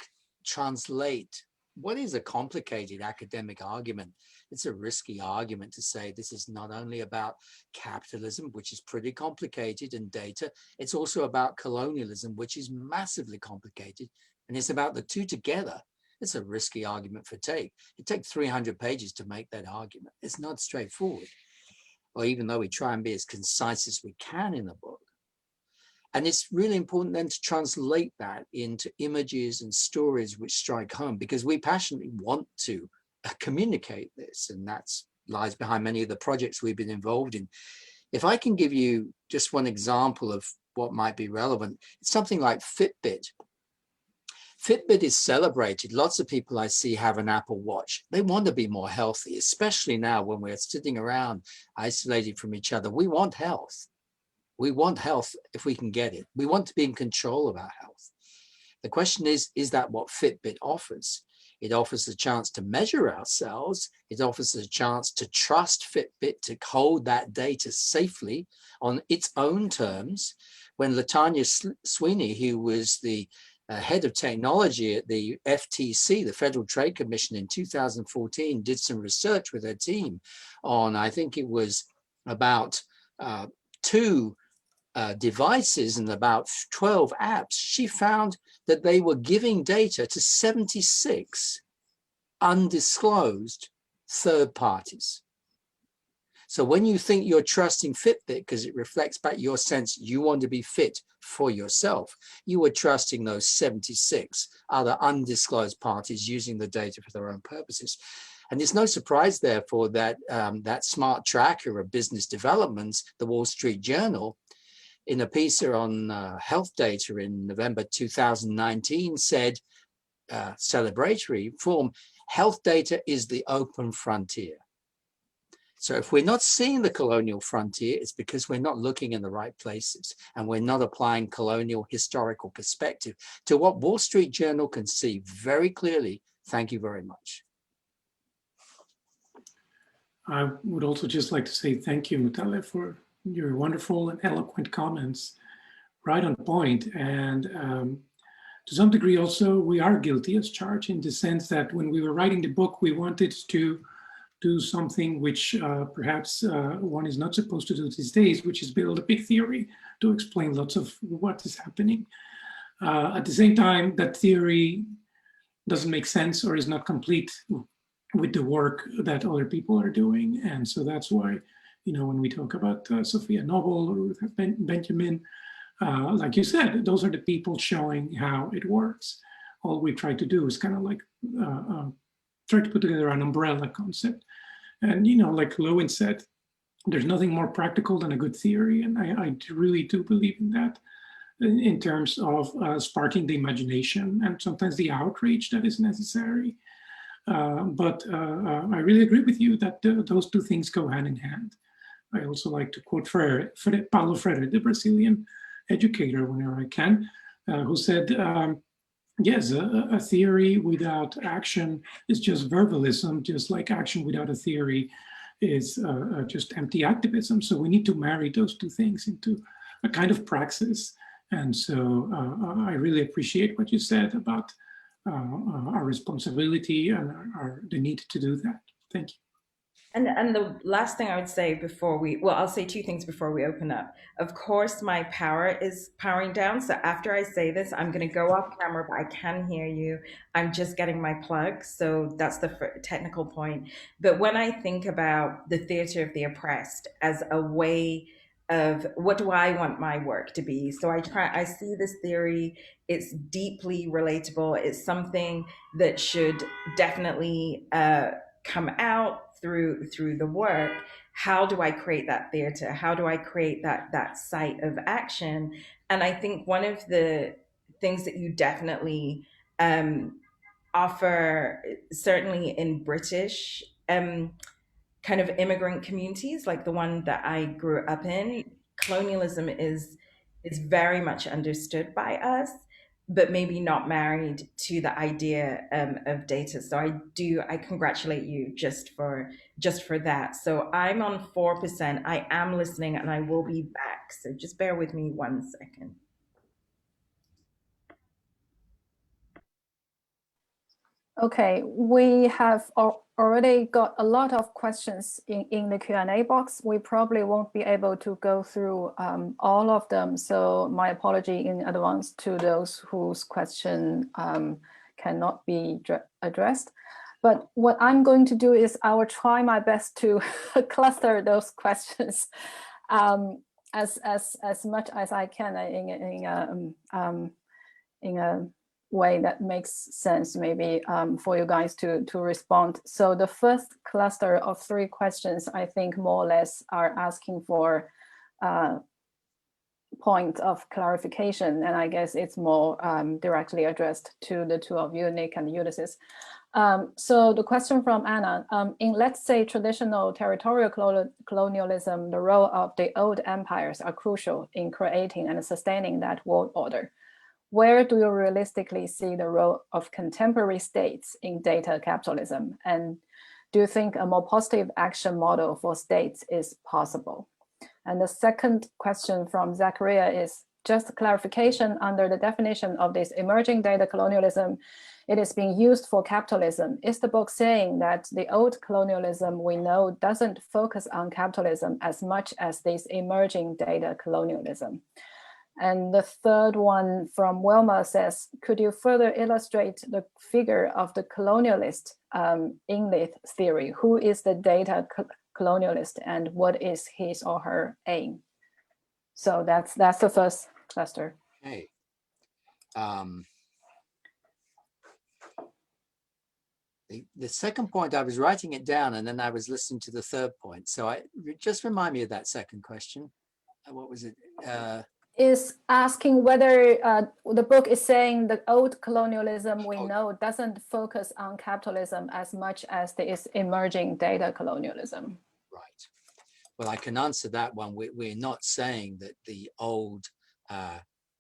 translate what is a complicated academic argument It's a risky argument to say this is not only about capitalism, which is pretty complicated and data, it's also about colonialism, which is massively complicated, and it's about the two together. It's a risky argument for take. It takes 300 pages to make that argument. It's not straightforward, or even though we try and be as concise as we can in the book. And it's really important then to translate that into images and stories which strike home, because we passionately want to communicate this, and that lies behind many of the projects we've been involved in. If I can give you just one example of what might be relevant, it's something like Fitbit. Fitbit is celebrated. Lots of people I see have an Apple Watch. They want to be more healthy, especially now when we're sitting around isolated from each other. We want health. We want health if we can get it. We want to be in control of our health. The question is that what Fitbit offers? It offers a chance to measure ourselves. It offers a chance to trust Fitbit to hold that data safely on its own terms. When Latanya Sweeney, who was the head of technology at the FTC, the Federal Trade Commission, in 2014, did some research with her team on, I think it was about two devices and about 12 apps, she found that they were giving data to 76 undisclosed third parties. So when you think you're trusting Fitbit because it reflects back your sense you want to be fit for yourself, you are trusting those 76 other undisclosed parties using the data for their own purposes. And it's no surprise, therefore, that that smart tracker of business developments, the Wall Street Journal, in a piece on health data in November 2019 said, celebratory form, health data is the open frontier. So if we're not seeing the colonial frontier, it's because we're not looking in the right places and we're not applying colonial historical perspective to what Wall Street Journal can see very clearly. Thank you very much. I would also just like to say thank you, Mutale, for your wonderful and eloquent comments, right on point. And to some degree also, we are guilty as charged in the sense that when we were writing the book, we wanted to do something which perhaps one is not supposed to do these days, which is build a big theory to explain lots of what is happening. At the same time, that theory doesn't make sense or is not complete with the work that other people are doing. And so that's why, you know, when we talk about Sophia Noble or Benjamin, like you said, those are the people showing how it works. All we try to do is kind of like try to put together an umbrella concept. And, you know, like Lowen said, there's nothing more practical than a good theory. And I really do believe in that in terms of sparking the imagination and sometimes the outrage that is necessary. But I really agree with you that those two things go hand in hand. I also like to quote Paulo Freire, the Brazilian educator, whenever I can, who said, yes, a theory without action is just verbalism, just like action without a theory is just empty activism. So we need to marry those two things into a kind of praxis. And so I really appreciate what you said about our responsibility and the need to do that. Thank you. And the last thing I would say before I'll say two things before we open up. Of course, my power is powering down. So after I say this, I'm going to go off camera, but I can hear you. I'm just getting my plug. So that's the technical point. But when I think about the theater of the oppressed as a way of what do I want my work to be? So I see this theory, it's deeply relatable. It's something that should definitely come out through the work. How do I create that theater? How do I create that site of action? And I think one of the things that you definitely offer, certainly in British kind of immigrant communities, like the one that I grew up in, colonialism is very much understood by us, but maybe not married to the idea of data. So I congratulate you just for that. So I'm on 4%. I am listening and I will be back. So just bear with me 1 second. Okay, we have already got a lot of questions in the Q&A box. We probably won't be able to go through all of them. So my apology in advance to those whose question cannot be addressed. But what I'm going to do is I will try my best to cluster those questions as much as I can in a way that makes sense, maybe for you guys to respond. So the first cluster of 3 questions, I think more or less are asking for point of clarification, and I guess it's more directly addressed to the 2 of you, Nick and Ulises. So the question from Anna, in let's say traditional territorial colonialism, the role of the old empires are crucial in creating and sustaining that world order. Where do you realistically see the role of contemporary states in data capitalism? And do you think a more positive action model for states is possible? And the second question from Zachariah is just clarification under the definition of this emerging data colonialism. It is being used for capitalism. Is the book saying that the old colonialism we know doesn't focus on capitalism as much as this emerging data colonialism? And the third one from Wilma says, could you further illustrate the figure of the colonialist in this theory? Who is the data colonialist and what is his or her aim? So that's the first cluster. Okay. The second point, I was writing it down and then I was listening to the third point. So just remind me of that second question. What was it? Is asking whether the book is saying the old colonialism we know doesn't focus on capitalism as much as there is emerging data colonialism. Right. Well, I can answer that one. We're not saying that the old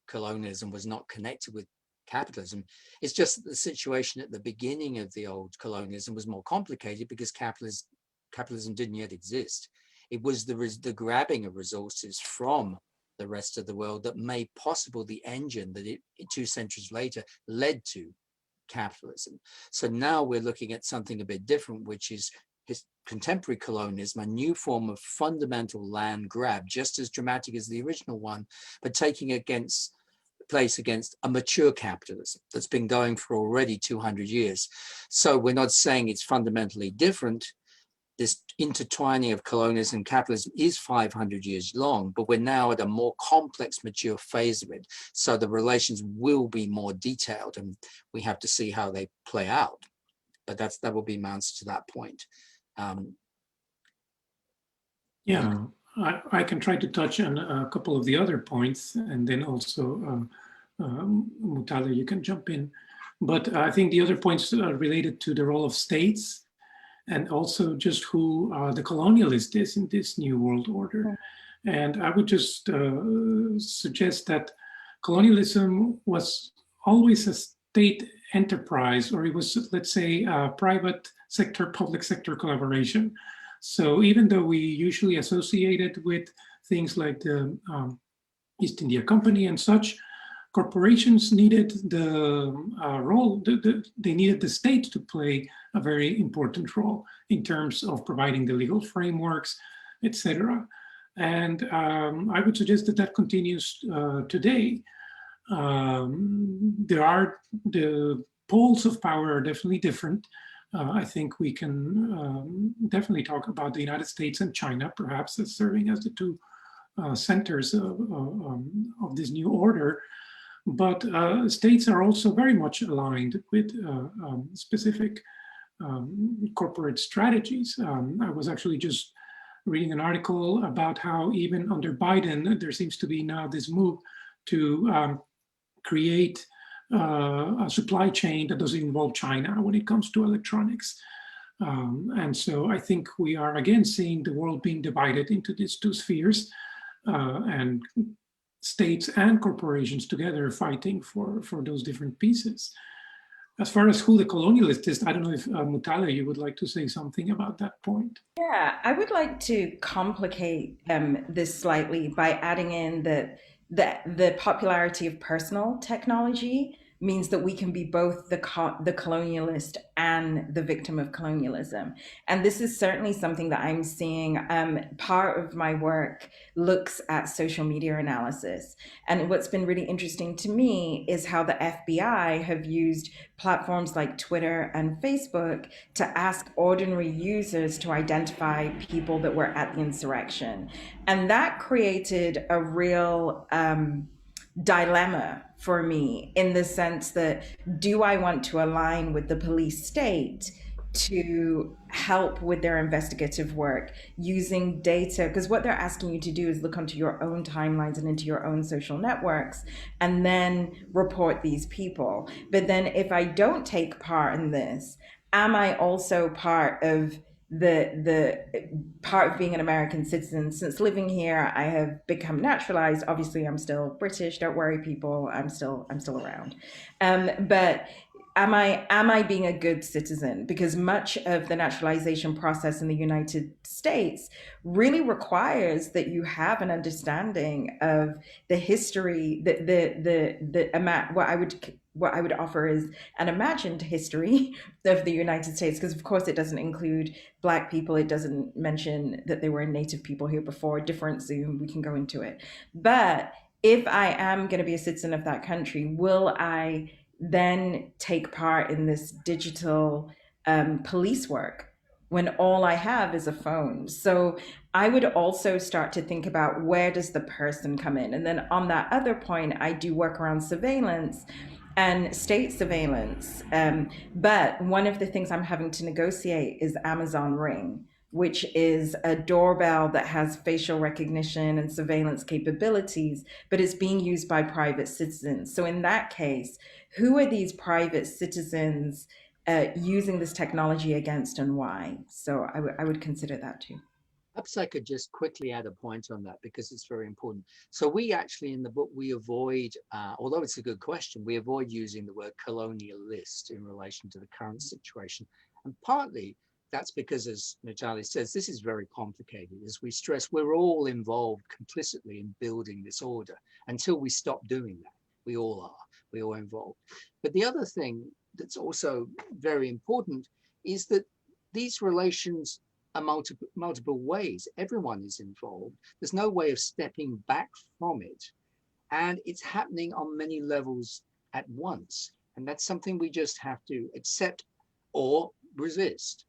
colonialism was not connected with capitalism. It's just that the situation at the beginning of the old colonialism was more complicated because capitalism didn't yet exist. It was the grabbing of resources from the rest of the world that made possible the engine that 2 centuries later led to capitalism. So now we're looking at something a bit different, which is contemporary colonialism, a new form of fundamental land grab, just as dramatic as the original one, but taking place against a mature capitalism that's been going for already 200 years. So we're not saying it's fundamentally different. This intertwining of colonialism and capitalism is 500 years long, but we're now at a more complex, mature phase of it. So the relations will be more detailed and we have to see how they play out. But that will be my answer to that point. Yeah, I can try to touch on a couple of the other points and then also Mutale, you can jump in. But I think the other points are related to the role of states and also just who the colonialist is in this new world order. And I would just suggest that colonialism was always a state enterprise, or it was, let's say, private sector, public sector collaboration. So even though we usually associate it with things like the East India Company and such, corporations needed the role, they needed the state to play a very important role in terms of providing the legal frameworks, etc. And I would suggest that continues today. The poles of power are definitely different. I think we can definitely talk about the United States and China, perhaps, as serving as the 2 centers of this new order. But states are also very much aligned with specific corporate strategies. I was actually just reading an article about how even under Biden, there seems to be now this move to create a supply chain that doesn't involve China when it comes to electronics. And so I think we are again seeing the world being divided into these 2 spheres and states and corporations together fighting for those different pieces. As far as who the colonialist is, I don't know if Mutale, you would like to say something about that point. Yeah, I would like to complicate this slightly by adding in the popularity of personal technology means that we can be both the colonialist and the victim of colonialism. And this is certainly something that I'm seeing. Part of my work looks at social media analysis. And what's been really interesting to me is how the FBI have used platforms like Twitter and Facebook to ask ordinary users to identify people that were at the insurrection. And that created a real dilemma for me, in the sense that, do I want to align with the police state to help with their investigative work using data? Because what they're asking you to do is look onto your own timelines and into your own social networks and then report these people. But then if I don't take part in this, am I also part of the part of being an American citizen? Since living here, I have become naturalized. Obviously, I'm still British. Don't worry, people. I'm still around. But am I being a good citizen? Because much of the naturalization process in the United States really requires that you have an understanding of the history, what I would offer is an imagined history of the United States, because of course it doesn't include Black people. It doesn't mention that there were Native people here before. Different Zoom, we can go into it. But if I am going to be a citizen of that country, will I then take part in this digital police work when all I have is a phone? So I would also start to think about, where does the person come in? And then on that other point, I do work around surveillance and state surveillance. But one of the things I'm having to negotiate is Amazon Ring, which is a doorbell that has facial recognition and surveillance capabilities, but it's being used by private citizens. So in that case, who are these private citizens using this technology against, and why? So I would consider that too. Perhaps I could just quickly add a point on that, because it's very important. So we actually, in the book, we avoid, although it's a good question, we avoid using the word colonialist in relation to the current situation. And partly that's because, as Mutale says, this is very complicated. As we stress, we're all involved complicitly in building this order. Until we stop doing that, we all are, we all involved. But the other thing that's also very important is that these relations are multiple ways. Everyone is involved. There's no way of stepping back from it. And it's happening on many levels at once. And that's something we just have to accept or resist.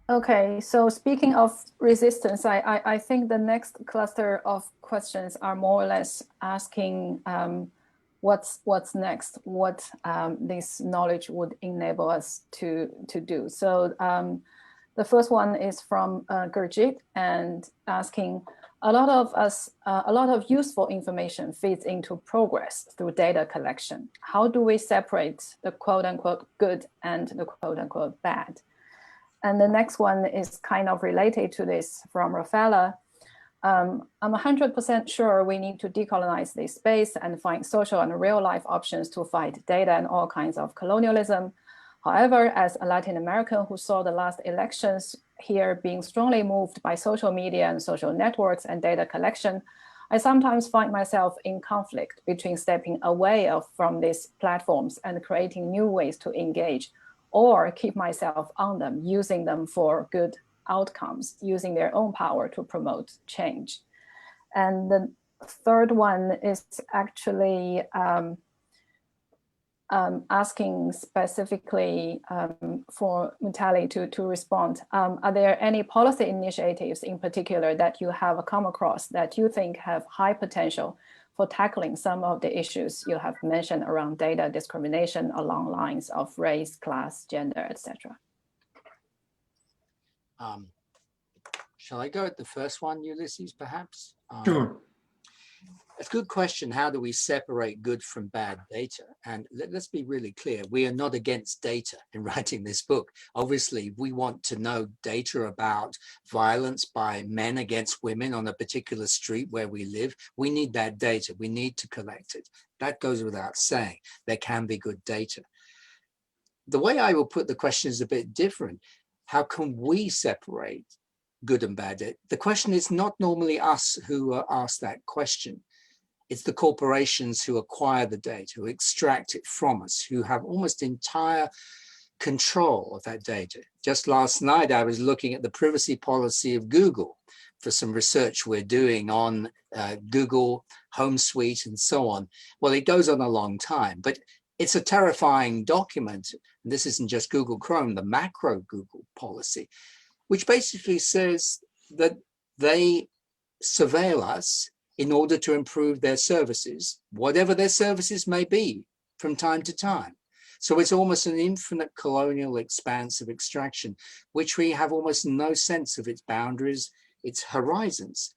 Okay, so speaking of resistance, I think the next cluster of questions are more or less asking what's next, what this knowledge would enable us to do. So the first one is from Gurjit, and asking, a lot of useful information feeds into progress through data collection. How do we separate the quote unquote good and the quote unquote bad? And the next one is kind of related to this, from Rafaela. I'm 100% sure we need to decolonize this space and find social and real life options to fight data and all kinds of colonialism. However, as a Latin American who saw the last elections here being strongly moved by social media and social networks and data collection, I sometimes find myself in conflict between stepping away from these platforms and creating new ways to engage, or keep myself on them, using them for good outcomes, using their own power to promote change. And the third one is actually asking specifically for Mutale to respond. Are there any policy initiatives in particular that you have come across that you think have high potential for tackling some of the issues you have mentioned around data discrimination along lines of race, class, gender, etc.? Shall I go at the first one, Ulises, perhaps? Sure. It's a good question. How do we separate good from bad data? And let's be really clear. We are not against data in writing this book. Obviously, we want to know data about violence by men against women on a particular street where we live. We need that data. We need to collect it. That goes without saying. There can be good data. The way I will put the question is a bit different. How can we separate good and bad data? The question is not normally us who are asked that question. It's the corporations who acquire the data, who extract it from us, who have almost entire control of that data. Just last night, I was looking at the privacy policy of Google for some research we're doing on Google Home Suite and so on. Well, it goes on a long time, but it's a terrifying document. And this isn't just Google Chrome, the macro Google policy, which basically says that they surveil us in order to improve their services, whatever their services may be from time to time. So it's almost an infinite colonial expanse of extraction, which we have almost no sense of its boundaries, its horizons.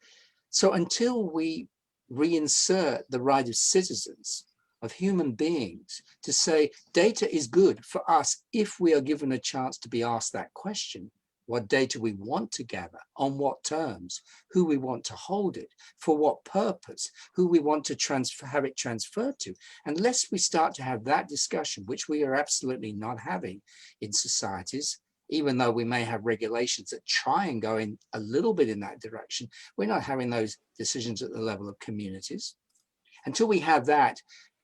So until we reinsert the right of citizens, of human beings, to say data is good for us if we are given a chance to be asked that question, what data we want to gather, on what terms, who we want to hold it, for what purpose, who we want to have it transferred to. Unless we start to have that discussion, which we are absolutely not having in societies, even though we may have regulations that try and go in a little bit in that direction, we're not having those decisions at the level of communities. Until we have that,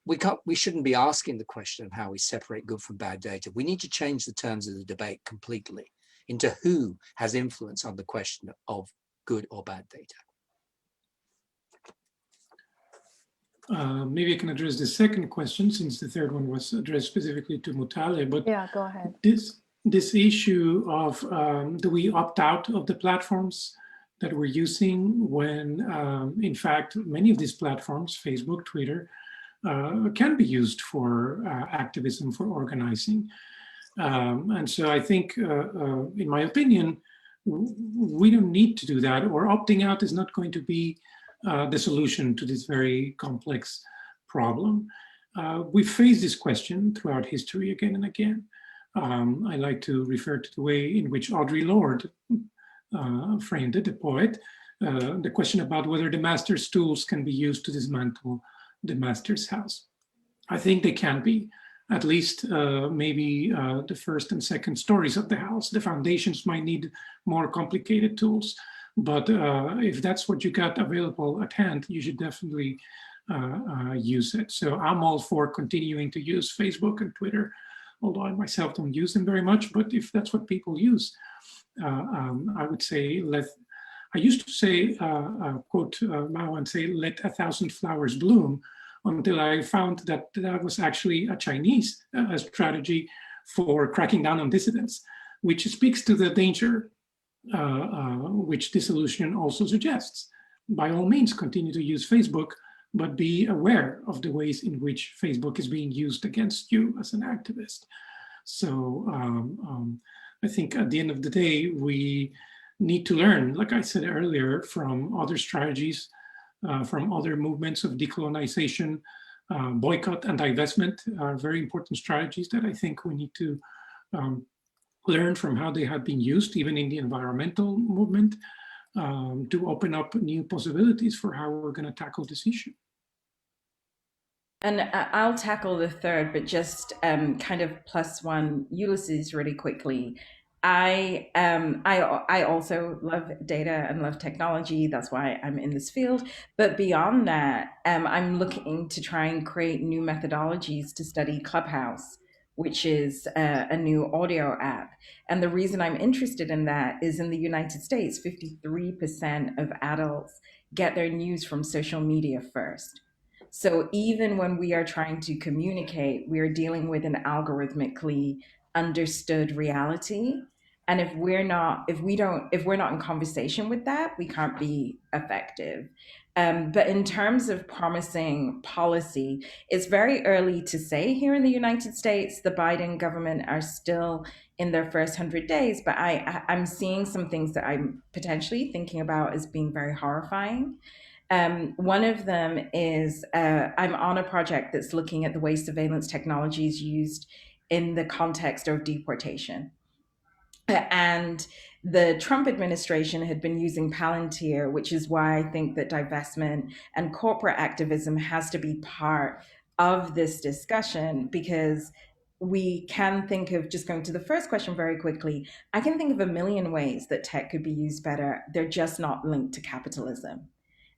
we shouldn't be asking the question of how we separate good from bad data. We need to change the terms of the debate completely into who has influence on the question of good or bad data. Maybe I can address the second question, since the third one was addressed specifically to Mutale. But yeah, go ahead. This issue of do we opt out of the platforms that we're using when, in fact, many of these platforms, Facebook, Twitter, can be used for activism, for organizing. And so I think, in my opinion, we don't need to do that, or opting out is not going to be the solution to this very complex problem. We've faced this question throughout history again and again. I like to refer to the way in which Audre Lorde framed it, the poet, the question about whether the master's tools can be used to dismantle the master's house. I think they can be. At least maybe the first and second stories of the house. The foundations might need more complicated tools, but if that's what you got available at hand, you should definitely use it. So I'm all for continuing to use Facebook and Twitter, although I myself don't use them very much, but if that's what people use, I would say I used to say, quote Mao and say, let 1,000 flowers bloom, until I found that that was actually a Chinese strategy for cracking down on dissidents, which speaks to the danger which this solution also suggests. By all means, continue to use Facebook, but be aware of the ways in which Facebook is being used against you as an activist. So I think at the end of the day, we need to learn, like I said earlier, from other strategies, from other movements of decolonization. Boycott and divestment are very important strategies that I think we need to learn from how they have been used, even in the environmental movement, to open up new possibilities for how we're going to tackle this issue. And I'll tackle the third, but just kind of plus one Ulises really quickly. I also love data and love technology. That's why I'm in this field. But beyond that, I'm looking to try and create new methodologies to study Clubhouse, which is a new audio app. And the reason I'm interested in that is in the United States, 53% of adults get their news from social media first. So even when we are trying to communicate, we are dealing with an algorithmically understood reality. And if we're not in conversation with that, we can't be effective. But in terms of promising policy, it's very early to say here in the United States. The Biden government are still in their first 100 days, but I'm seeing some things that I'm potentially thinking about as being very horrifying. One of them is I'm on a project that's looking at the way surveillance technology is used in the context of deportation. And the Trump administration had been using Palantir, which is why I think that divestment and corporate activism has to be part of this discussion, because we can think of, just going to the first question very quickly, I can think of a million ways that tech could be used better. They're just not linked to capitalism.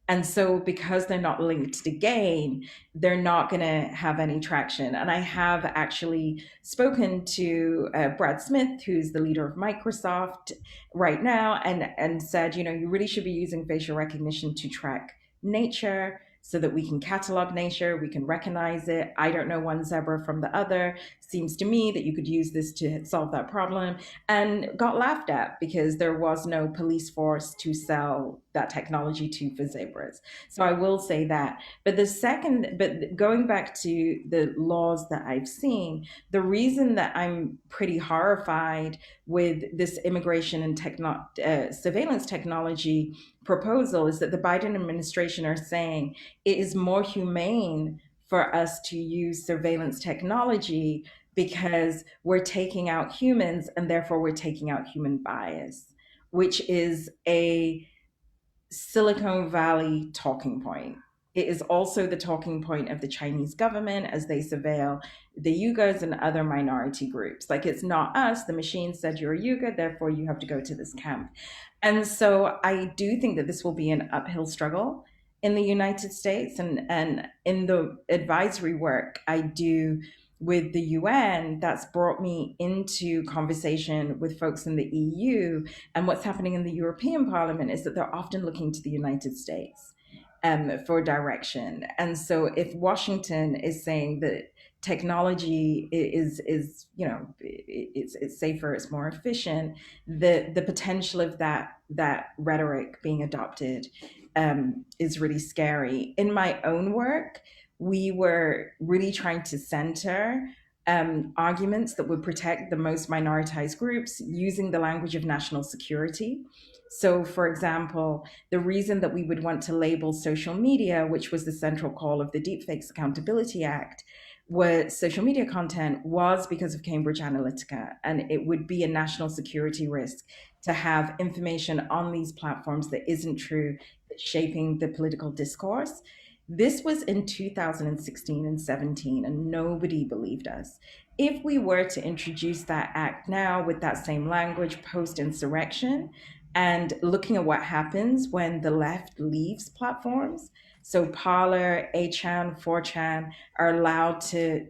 And so because they're not linked to gain, they're not going to have any traction. And I have actually spoken to Brad Smith, who's the leader of Microsoft right now, and said, you know, you really should be using facial recognition to track nature so that we can catalog nature, we can recognize it. I don't know one zebra from the other. Seems to me that you could use this to solve that problem, and got laughed at because there was no police force to sell that technology to for zebras. So I will say that. But going back to the laws that I've seen, the reason that I'm pretty horrified with this immigration and surveillance technology proposal is that the Biden administration are saying it is more humane for us to use surveillance technology because we're taking out humans and therefore we're taking out human bias, which is a Silicon Valley talking point. It is also the talking point of the Chinese government as they surveil the Uyghurs and other minority groups. Like, it's not us, the machine said you're a Uyghur, therefore you have to go to this camp. And so I do think that this will be an uphill struggle in the United States. And in the advisory work I do with the UN, that's brought me into conversation with folks in the EU. And what's happening in the European Parliament is that they're often looking to the United States for direction. And so if Washington is saying that technology is you know, it's safer, it's more efficient, the potential of that rhetoric being adopted is really scary. In my own work, we were really trying to center arguments that would protect the most minoritized groups using the language of national security. So, for example, the reason that we would want to label social media, which was the central call of the Deepfakes Accountability Act, was social media content, was because of Cambridge Analytica, and it would be a national security risk to have information on these platforms that isn't true, that's shaping the political discourse. This was in 2016 and 17, and nobody believed us. If we were to introduce that act now with that same language post-insurrection, and looking at what happens when the left leaves platforms, so Parler, 8chan, 4chan are allowed to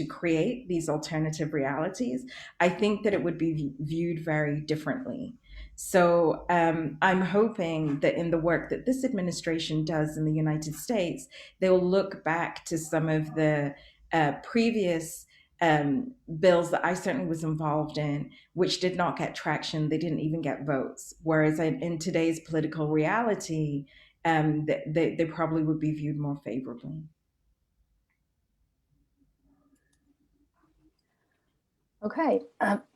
create these alternative realities, I think that it would be viewed very differently. So I'm hoping that in the work that this administration does in the United States, they will look back to some of the previous bills that I certainly was involved in, which did not get traction. They didn't even get votes. Whereas in today's political reality, they probably would be viewed more favorably. Okay,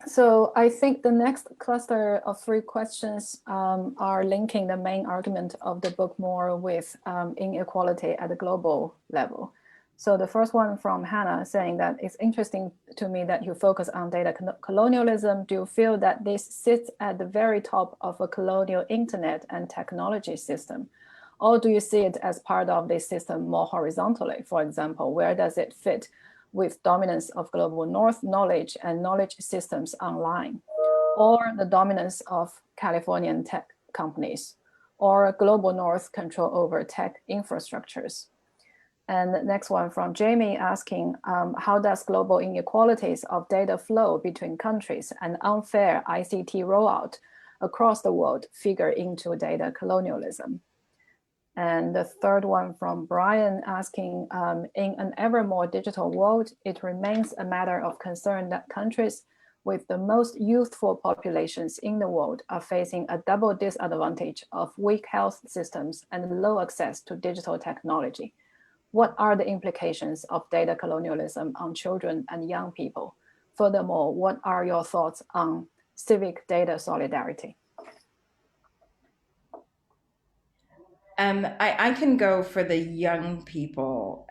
so I think the next cluster of 3 questions are linking the main argument of the book more with inequality at the global level. So the first one from Hannah saying that it's interesting to me that you focus on data colonialism. Do you feel that this sits at the very top of a colonial internet and technology system? Or do you see it as part of this system more horizontally? For example, where does it fit with dominance of global north knowledge and knowledge systems online, or the dominance of Californian tech companies, or global north control over tech infrastructures? And the next one from Jamie asking, how does global inequalities of data flow between countries and unfair ICT rollout across the world figure into data colonialism? And the third one from Brian asking, in an ever more digital world, it remains a matter of concern that countries with the most youthful populations in the world are facing a double disadvantage of weak health systems and low access to digital technology. What are the implications of data colonialism on children and young people? Furthermore, what are your thoughts on civic data solidarity? I can go for the young people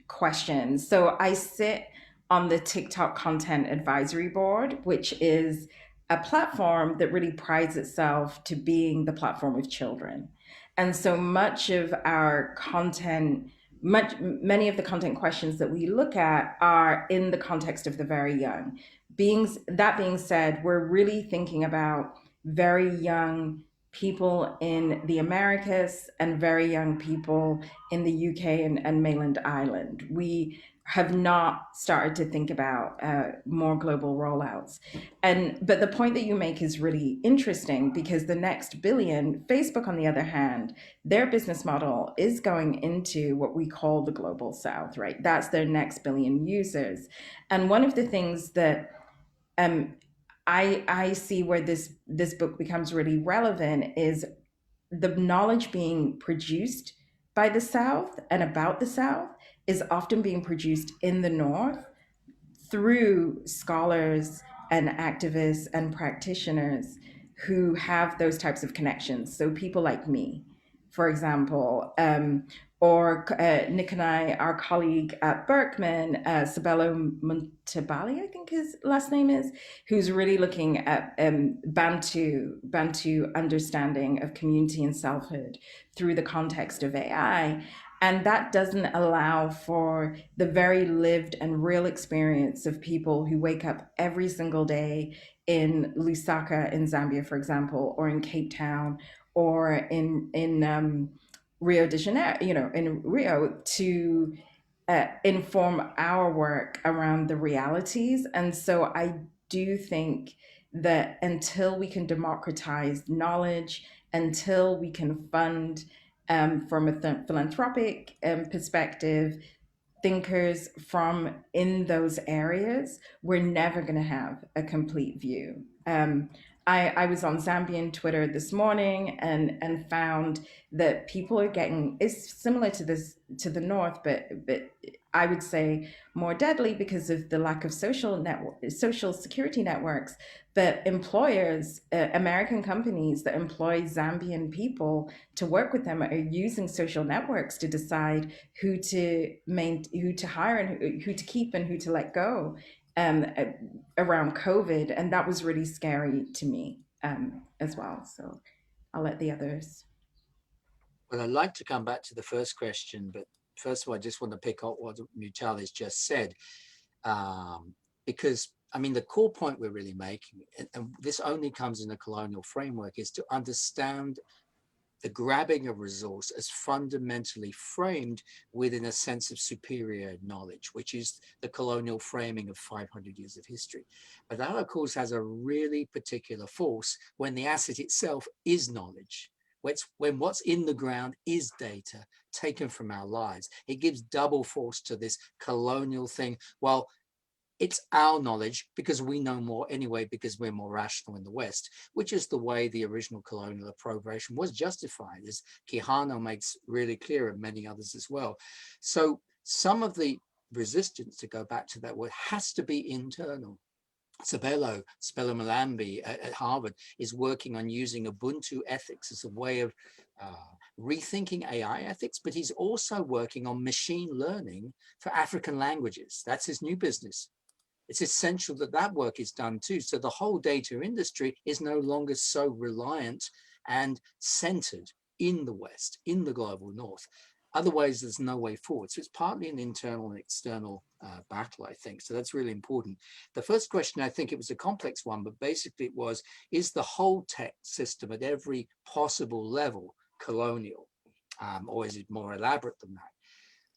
question. So I sit on the TikTok Content Advisory Board, which is a platform that really prides itself to being the platform of children. And so much of our content, many of the content questions that we look at are in the context of the very young. That being said, we're really thinking about very young people in the Americas and very young people in the UK and mainland Ireland. We have not started to think about more global rollouts. But the point that you make is really interesting, because the next billion, Facebook on the other hand, their business model is going into what we call the global south, right? That's their next billion users. And one of the things that I see where this book becomes really relevant is the knowledge being produced by the South and about the South is often being produced in the North through scholars and activists and practitioners who have those types of connections. So people like me, for example, or Nick and I, our colleague at Berkman, Sabelo Muntabali, I think his last name is, who's really looking at Bantu understanding of community and selfhood through the context of AI. And that doesn't allow for the very lived and real experience of people who wake up every single day in Lusaka in Zambia, for example, or in Cape Town, or in Rio de Janeiro, in Rio, to inform our work around the realities. And so I do think that until we can democratize knowledge, until we can fund from a philanthropic perspective, thinkers from in those areas, we're never going to have a complete view. I was on Zambian Twitter this morning and found that people are getting, it's similar to the North, but I would say more deadly because of the lack of social security networks. But employers, American companies that employ Zambian people to work with them, are using social networks to decide who to hire and who to keep and who to let go around COVID. And that was really scary to me as well. So I'll let the others. Well, I'd like to come back to the first question, but first of all, I just want to pick up what Mutale has just said, because I mean, the core point we're really making, and this only comes in a colonial framework, is to understand the grabbing of resource as fundamentally framed within a sense of superior knowledge, which is the colonial framing of 500 years of history. But that, of course, has a really particular force when the asset itself is knowledge. When what's in the ground is data taken from our lives. It gives double force to this colonial thing. Well, it's our knowledge because we know more anyway, because we're more rational in the West, which is the way the original colonial appropriation was justified, as Quijano makes really clear, and many others as well. So some of the resistance, to go back to that word, has to be internal. Sabelo Malambi at Harvard is working on using Ubuntu ethics as a way of rethinking AI ethics, but he's also working on machine learning for African languages. That's his new business. It's essential that that work is done too. So the whole data industry is no longer so reliant and centered in the West, in the global North. Otherwise, there's no way forward. So it's partly an internal and external battle, I think. So that's really important. The first question, I think it was a complex one, but basically it was, is the whole tech system at every possible level colonial? Or is it more elaborate than that?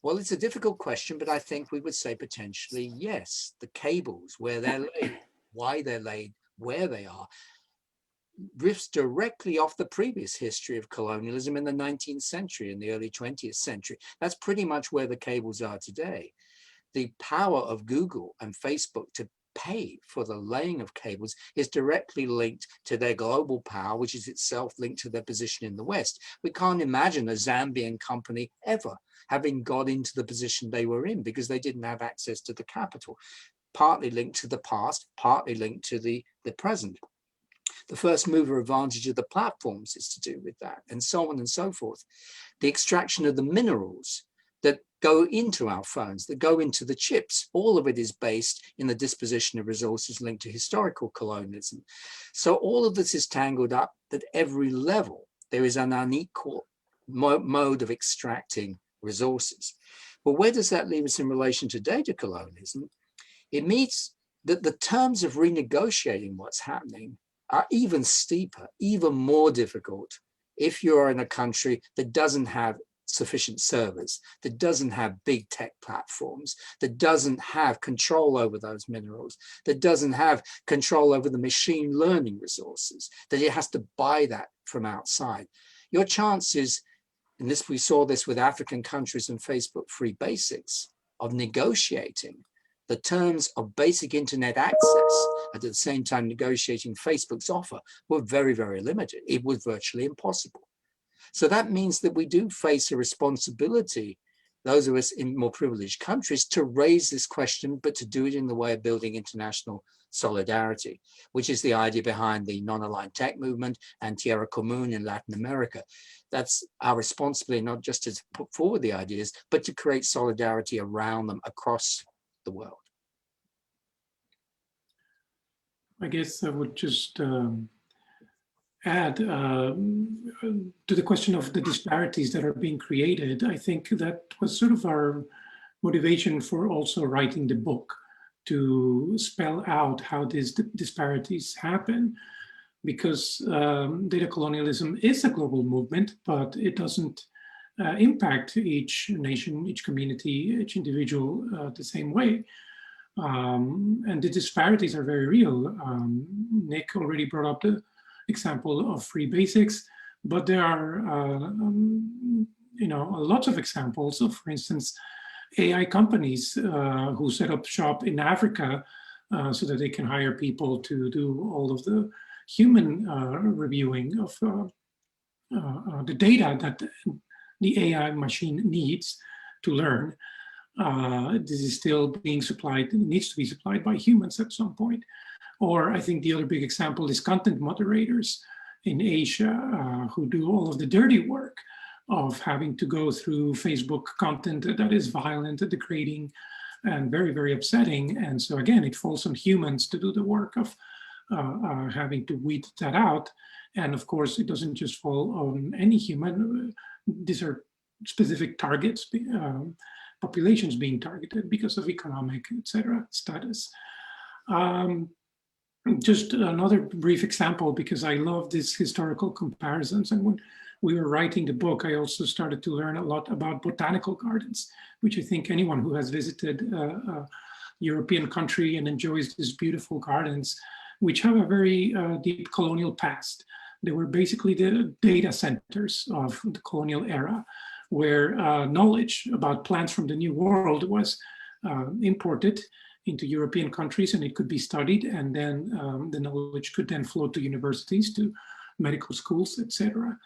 Well, it's a difficult question, but I think we would say potentially yes. The cables, where they're laid, why they're laid, where they are, riffs directly off the previous history of colonialism in the 19th century and the early 20th century. That's pretty much where the cables are today. The power of Google and Facebook to pay for the laying of cables is directly linked to their global power, which is itself linked to their position in the West. We can't imagine a Zambian company ever having got into the position they were in because they didn't have access to the capital, partly linked to the past, partly linked to the present. The first mover advantage of the platforms is to do with that, and so on and so forth. The extraction of the minerals that go into our phones, that go into the chips, all of it is based in the disposition of resources linked to historical colonialism. So all of this is tangled up at every level. There is an unequal mode of extracting resources. But where does that leave us in relation to data colonialism? It means that the terms of renegotiating what's happening are even steeper, even more difficult if you're in a country that doesn't have sufficient servers, that doesn't have big tech platforms, that doesn't have control over those minerals, that doesn't have control over the machine learning resources, that it has to buy that from outside. Your chances, and this we saw this with African countries and Facebook Free Basics, of negotiating the terms of basic internet access at the same time negotiating Facebook's offer were very, very limited. It was virtually impossible. So that means that we do face a responsibility, those of us in more privileged countries, to raise this question, but to do it in the way of building international solidarity, which is the idea behind the non-aligned tech movement and Tierra Común in Latin America. That's our responsibility, not just to put forward the ideas, but to create solidarity around them across the world. I guess I would just add to the question of the disparities that are being created. I think that was sort of our motivation for also writing the book, to spell out how these disparities happen, because data colonialism is a global movement, but it doesn't impact each nation, each community, each individual the same way. And the disparities are very real. Nick already brought up the example of free basics, but there are lots of examples of, for instance, AI companies who set up shop in Africa so that they can hire people to do all of the human reviewing of the data that the AI machine needs to learn. This is still being supplied, needs to be supplied by humans at some point. Or I think the other big example is content moderators in Asia who do all of the dirty work of having to go through Facebook content that is violent, degrading, and very, very upsetting. And so again, it falls on humans to do the work of having to weed that out. And of course, it doesn't just fall on any human. These are specific targets, populations being targeted because of economic, etc. status. Just another brief example, because I love these historical comparisons. And when we were writing the book, I also started to learn a lot about botanical gardens, which I think anyone who has visited a European country and enjoys these beautiful gardens, which have a very deep colonial past. They were basically the data centers of the colonial era, where knowledge about plants from the New World was imported into European countries, and it could be studied, and then the knowledge could then flow to universities, to medical schools, etc.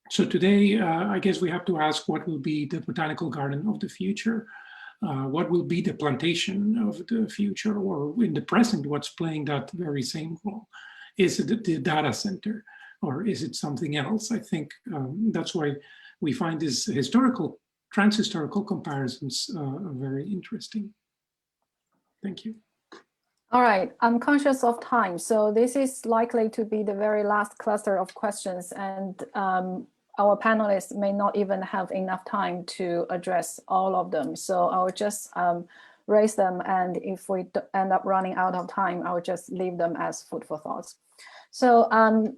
So today, I guess we have to ask, what will be the botanical garden of the future? What will be the plantation of the future, or in the present, what's playing that very same role? Is it the data center, or is it something else? I think that's why we find these historical, trans-historical comparisons very interesting. Thank you. All right, I'm conscious of time, so this is likely to be the very last cluster of questions, and our panelists may not even have enough time to address all of them. So I'll just raise them, and if we end up running out of time, I'll just leave them as food for thoughts. So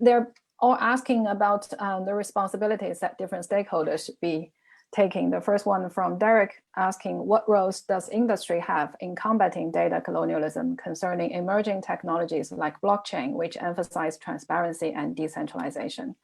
they're all asking about the responsibilities that different stakeholders should be taking. The first one from Derek asking, what roles does industry have in combating data colonialism concerning emerging technologies like blockchain, which emphasize transparency and decentralization?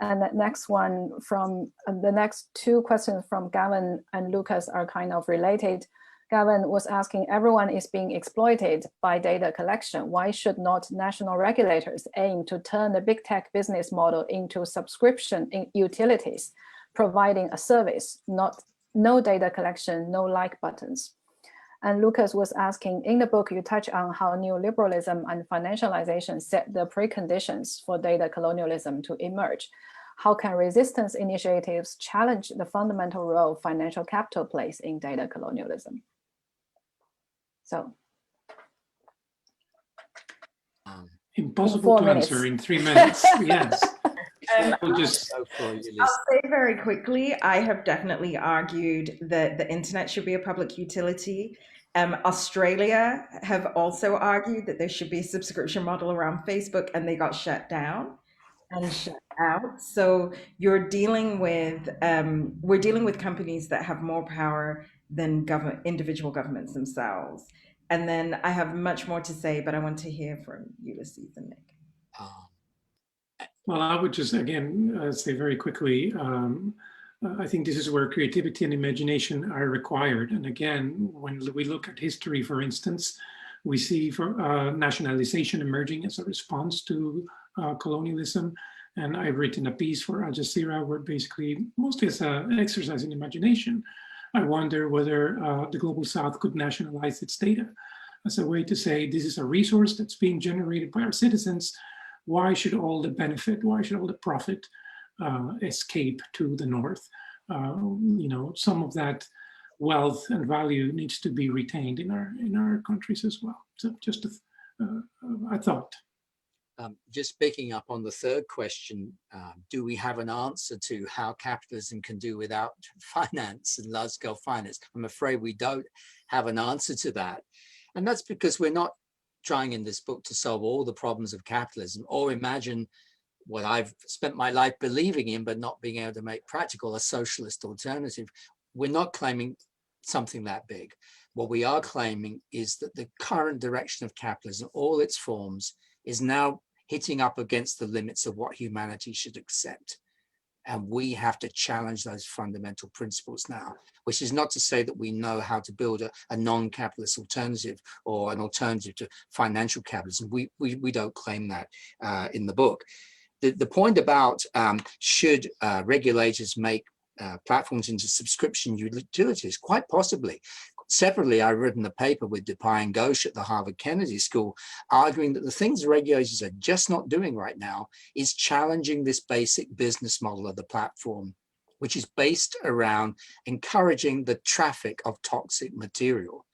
And the next one from the next two questions from Gavin and Lucas are kind of related. Gavin was asking, everyone is being exploited by data collection. Why should not national regulators aim to turn the big tech business model into subscription in utilities, providing a service, no data collection, no like buttons? And Lucas was asking, in the book, you touch on how neoliberalism and financialization set the preconditions for data colonialism to emerge. How can resistance initiatives challenge the fundamental role financial capital plays in data colonialism? So. Impossible to answer in 3 minutes, yes. I'll say very quickly, I have definitely argued that the internet should be a public utility. Australia have also argued that there should be a subscription model around Facebook, and they got shut down and shut out. So you're dealing with we're dealing with companies that have more power than individual governments themselves. And then I have much more to say, but I want to hear from Ulises and Nick. Well, I would just again say very quickly, I think this is where creativity and imagination are required. And again, when we look at history, for instance, we see nationalization emerging as a response to colonialism. And I've written a piece for Al Jazeera where basically, mostly as an exercise in imagination, I wonder whether the Global South could nationalize its data as a way to say, this is a resource that's being generated by our citizens. Why should all the benefit, why should all the profit escape to the North? Some of that wealth and value needs to be retained in our countries as well. So just a thought. Just picking up on the third question, do we have an answer to how capitalism can do without finance and large-scale finance? I'm afraid we don't have an answer to that. And that's because we're not trying in this book to solve all the problems of capitalism or imagine what I've spent my life believing in but not being able to make practical, a socialist alternative. We're not claiming something that big. What we are claiming is that the current direction of capitalism, all its forms, is now hitting up against the limits of what humanity should accept. And we have to challenge those fundamental principles now, which is not to say that we know how to build a non-capitalist alternative or an alternative to financial capitalism. We don't claim that in the book. The point about should regulators make platforms into subscription utilities, quite possibly. Separately, I've written a paper with Depay and Ghosh at the Harvard Kennedy School, arguing that the things regulators are just not doing right now is challenging this basic business model of the platform, which is based around encouraging the traffic of toxic material,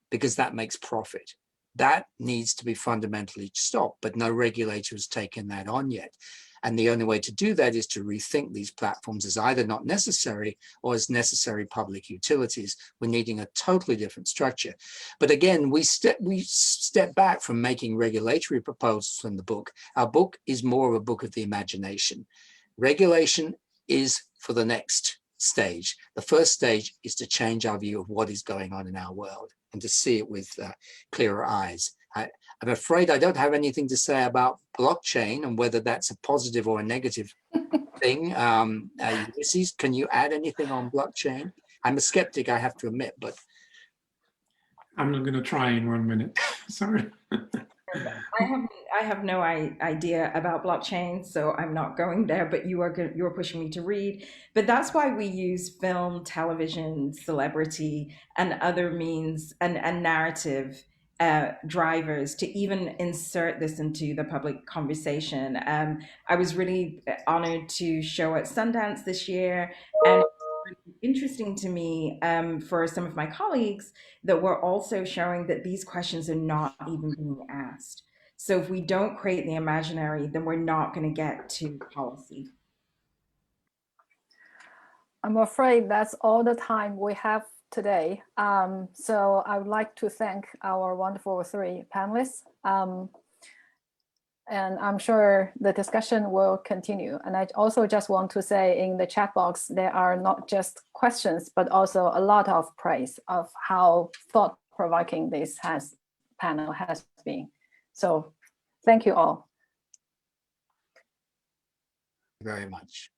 because that makes profit. That needs to be fundamentally stopped, but no regulator has taken that on yet. And the only way to do that is to rethink these platforms as either not necessary or as necessary public utilities. We're needing a totally different structure. But again, we step back from making regulatory proposals from the book. Our book is more of a book of the imagination. Regulation is for the next stage. The first stage is to change our view of what is going on in our world and to see it with clearer eyes. I'm afraid I don't have anything to say about blockchain and whether that's a positive or a negative thing. Ulises, can you add anything on blockchain? I'm a skeptic, I have to admit, but. I'm not going to try in 1 minute. Sorry. I have no idea about blockchain, so I'm not going there, but you're pushing me to read. But that's why we use film, television, celebrity, and other means and narrative drivers to even insert this into the public conversation. I was really honored to show at Sundance this year, and it's really interesting to me for some of my colleagues that we're also showing that these questions are not even being asked. So if we don't create the imaginary, then we're not going to get to policy. I'm afraid that's all the time we have today. So I would like to thank our wonderful three panelists. And I'm sure the discussion will continue. And I also just want to say in the chat box, there are not just questions, but also a lot of praise of how thought-provoking this panel has been. So thank you all. Very much.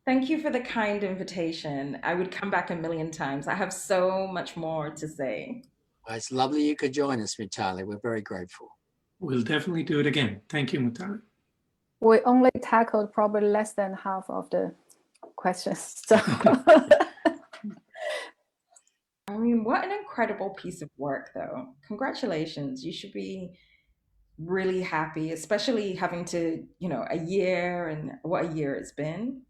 Thank you for the kind invitation. I would come back a million times. I have so much more to say. Well, it's lovely you could join us, Mutale. We're very grateful. We'll definitely do it again. Thank you, Mutale. We only tackled probably less than half of the questions. So. I mean, what an incredible piece of work, though. Congratulations. You should be really happy, especially having to, a year and what a year it's been.